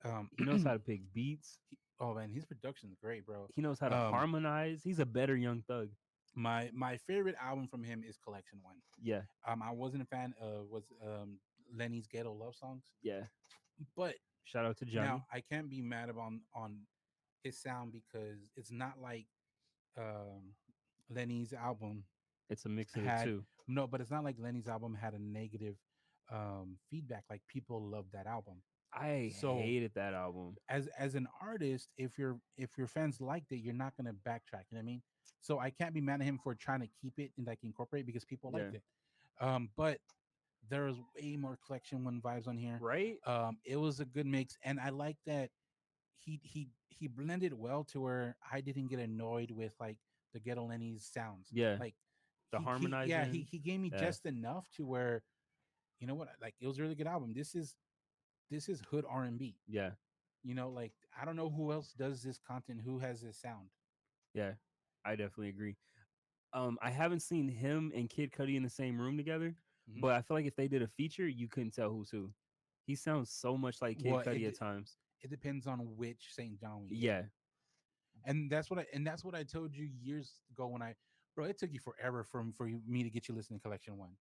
on. He knows how to pick beats. Oh man, his production's great, bro. He knows how to Um, harmonize. He's a better Young Thug. my favorite album from him is Collection One. Yeah, I wasn't a fan of was Lenny's Ghetto Love Songs, yeah. but Shout out to now Johnny. I can't be mad on his sound because it's not like um, Lenny's album It's a mix of the had two. no, but it's not like Lenny's album had a negative feedback. Like people love that album. I So hated that album. as an artist, if your fans liked it, you're not gonna backtrack. You know what I mean? So I can't be mad at him for trying to keep it and like incorporate because people Yeah. liked it. But there was way more collection one vibes on here. Right? It was a good mix, and I like that he blended well to where I didn't get annoyed with like the Ghetto Lenny's sounds. Yeah. Like The he harmonizing. he gave me Yeah. just enough to where you know what, like it was a really good album. This is hood R&B. Yeah. You know, like I don't know who else does this content, who has this sound. Yeah. I definitely agree. I haven't seen him and Kid Cudi in the same room together, Hmm. but I feel like if they did a feature, you couldn't tell who's who. He sounds so much like Kid Well, Cudi at times. it depends on which Saint John we get, Yeah. and that's what I told you years ago when I, bro, it took you forever me to get you listening to Collection One.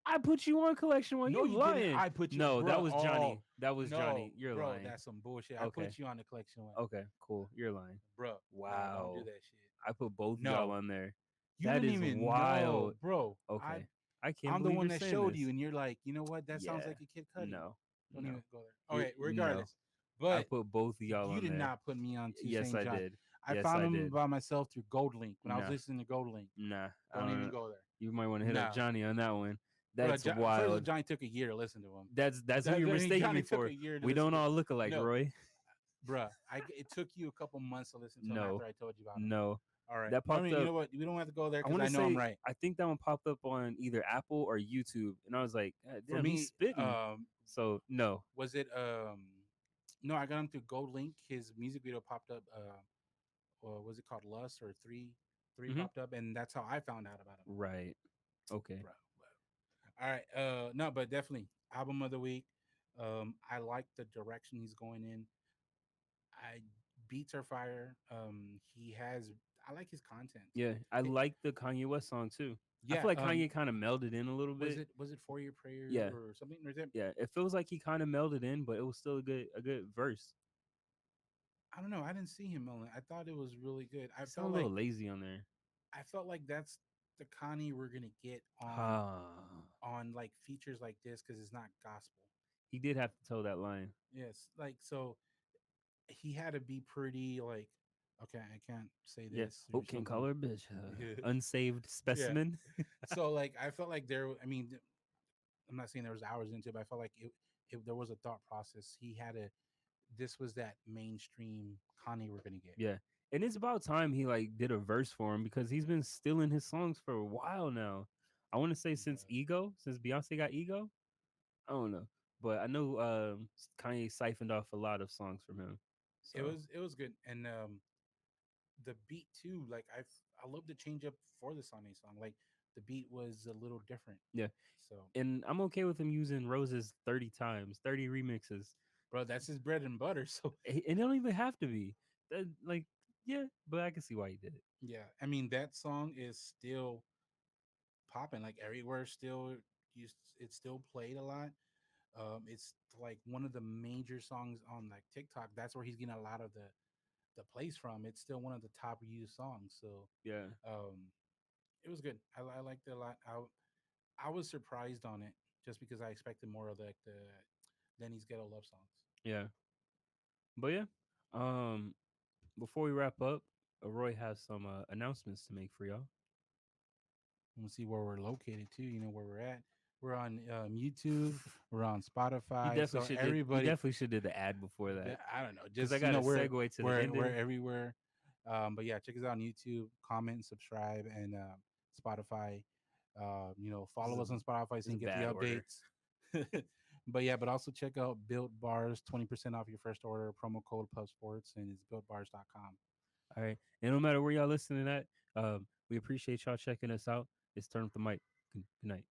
I put you on collection one. No, You you didn't. lying? I put you, No, that bro. was Oh Johnny. That was no, Johnny. You're bro, lying. that's some bullshit. I Okay. put you on the Collection One, Okay. Cool. You're lying. bro. No, don't do Wow. that shit. I put both of y'all No, on there. you That didn't is even know, wild. bro. Okay. I can't I'm the believe one you're that saying showed this. you, and you're like, you know what? That sounds Yeah. like a Kid Cudi. No. Don't even No. go there. Okay, No. regardless, I but put both of y'all you on did there. not put me on to Yes, St. I John. did. I Yes, found I him did. by myself through Gold Link when I was Nah. listening to Gold Link. Nah. I Don't even don't. go there. You might want to hit up No, Johnny on that one. bro. That's First of all, wild. Johnny took a year to listen to him. That's who you're I mean, mistaking me Johnny took for. a year to We listen don't to. all look alike, No, Roy. bruh. It took you a couple months to listen to him No. after I told you about him. No. All right. That I popped mean, you up. know what? We don't have to go there I because want I to know I'm say right. I think that one popped up on either Apple or YouTube, and I was like, "God For damn, he's me, spitting." So no, was it no, I got him through Gold Link. His music video popped up. Or was it called Lust or three hmm popped up, and that's how I found out about him, right, okay, bro. All right, no, but definitely album of the week. I like the direction he's going in. I beats are fire. He has. I like his content. yeah. I It, like the Kanye West song too. I yeah. feel like Kanye kind of melded in a little bit. Was it For Your Prayer Yeah, or something? Or is it? yeah. It feels like he kind of melded in, but it was still a good verse. I don't know. I didn't see him on it. I thought it was really good. He sounded a little lazy on there. I felt like that's the Kanye we're gonna get Ah, on like features like this because it's not gospel. he did have to toe that line. Yes, like so he had to be pretty like okay, I can't say Yeah. this Oh, or can't something. call her a bitch. Unsaved Yeah. specimen. So like I felt like there. I mean, I'm not saying there was hours into it, but I felt like if there was a thought process, he had to. This was that mainstream Kanye we're gonna get. Yeah. And it's about time he like did a verse for him because he's been stealing his songs for a while now. I want to say since But Ego, since Beyonce got Ego. I don't know. But I know Kanye siphoned off a lot of songs from him. So it was good, and the beat too. Like I love the change up for the Sunday song. Like the beat was a little different. yeah. So, And I'm okay with him using Roses 30 times, 30 remixes. bro, that's his bread and butter. So, It don't even have to be. Like, yeah, but I can see why he did it. yeah, I mean that song is still popping like everywhere. Still, it's still played a lot. It's like one of the major songs on like TikTok. That's where he's getting a lot of the plays from. It's still one of the top used songs. So, Yeah. um, it was good. I liked it a lot. I was surprised on it just because I expected more of the Lenny's Ghetto Love songs. Yeah. But yeah. Um before we wrap up, Roy has some announcements to make for y'all. We'll see where we're located too. You know where we're at. We're on YouTube. We're on Spotify. So You everybody, definitely should did the ad before that. I don't know. Because I Just got a segue to the we're ending. everywhere. But yeah, check us out on YouTube. Comment, subscribe, and Spotify. This Follow is a us on Spotify so this is you a can get the bad order. updates. But yeah, but also check out Built Bars, 20% off your first order. Promo code Pub Sports, and it's builtbars.com. All right. And no matter where y'all listening at, we We appreciate y'all checking us out. It's Turn Up the Mic. Good night.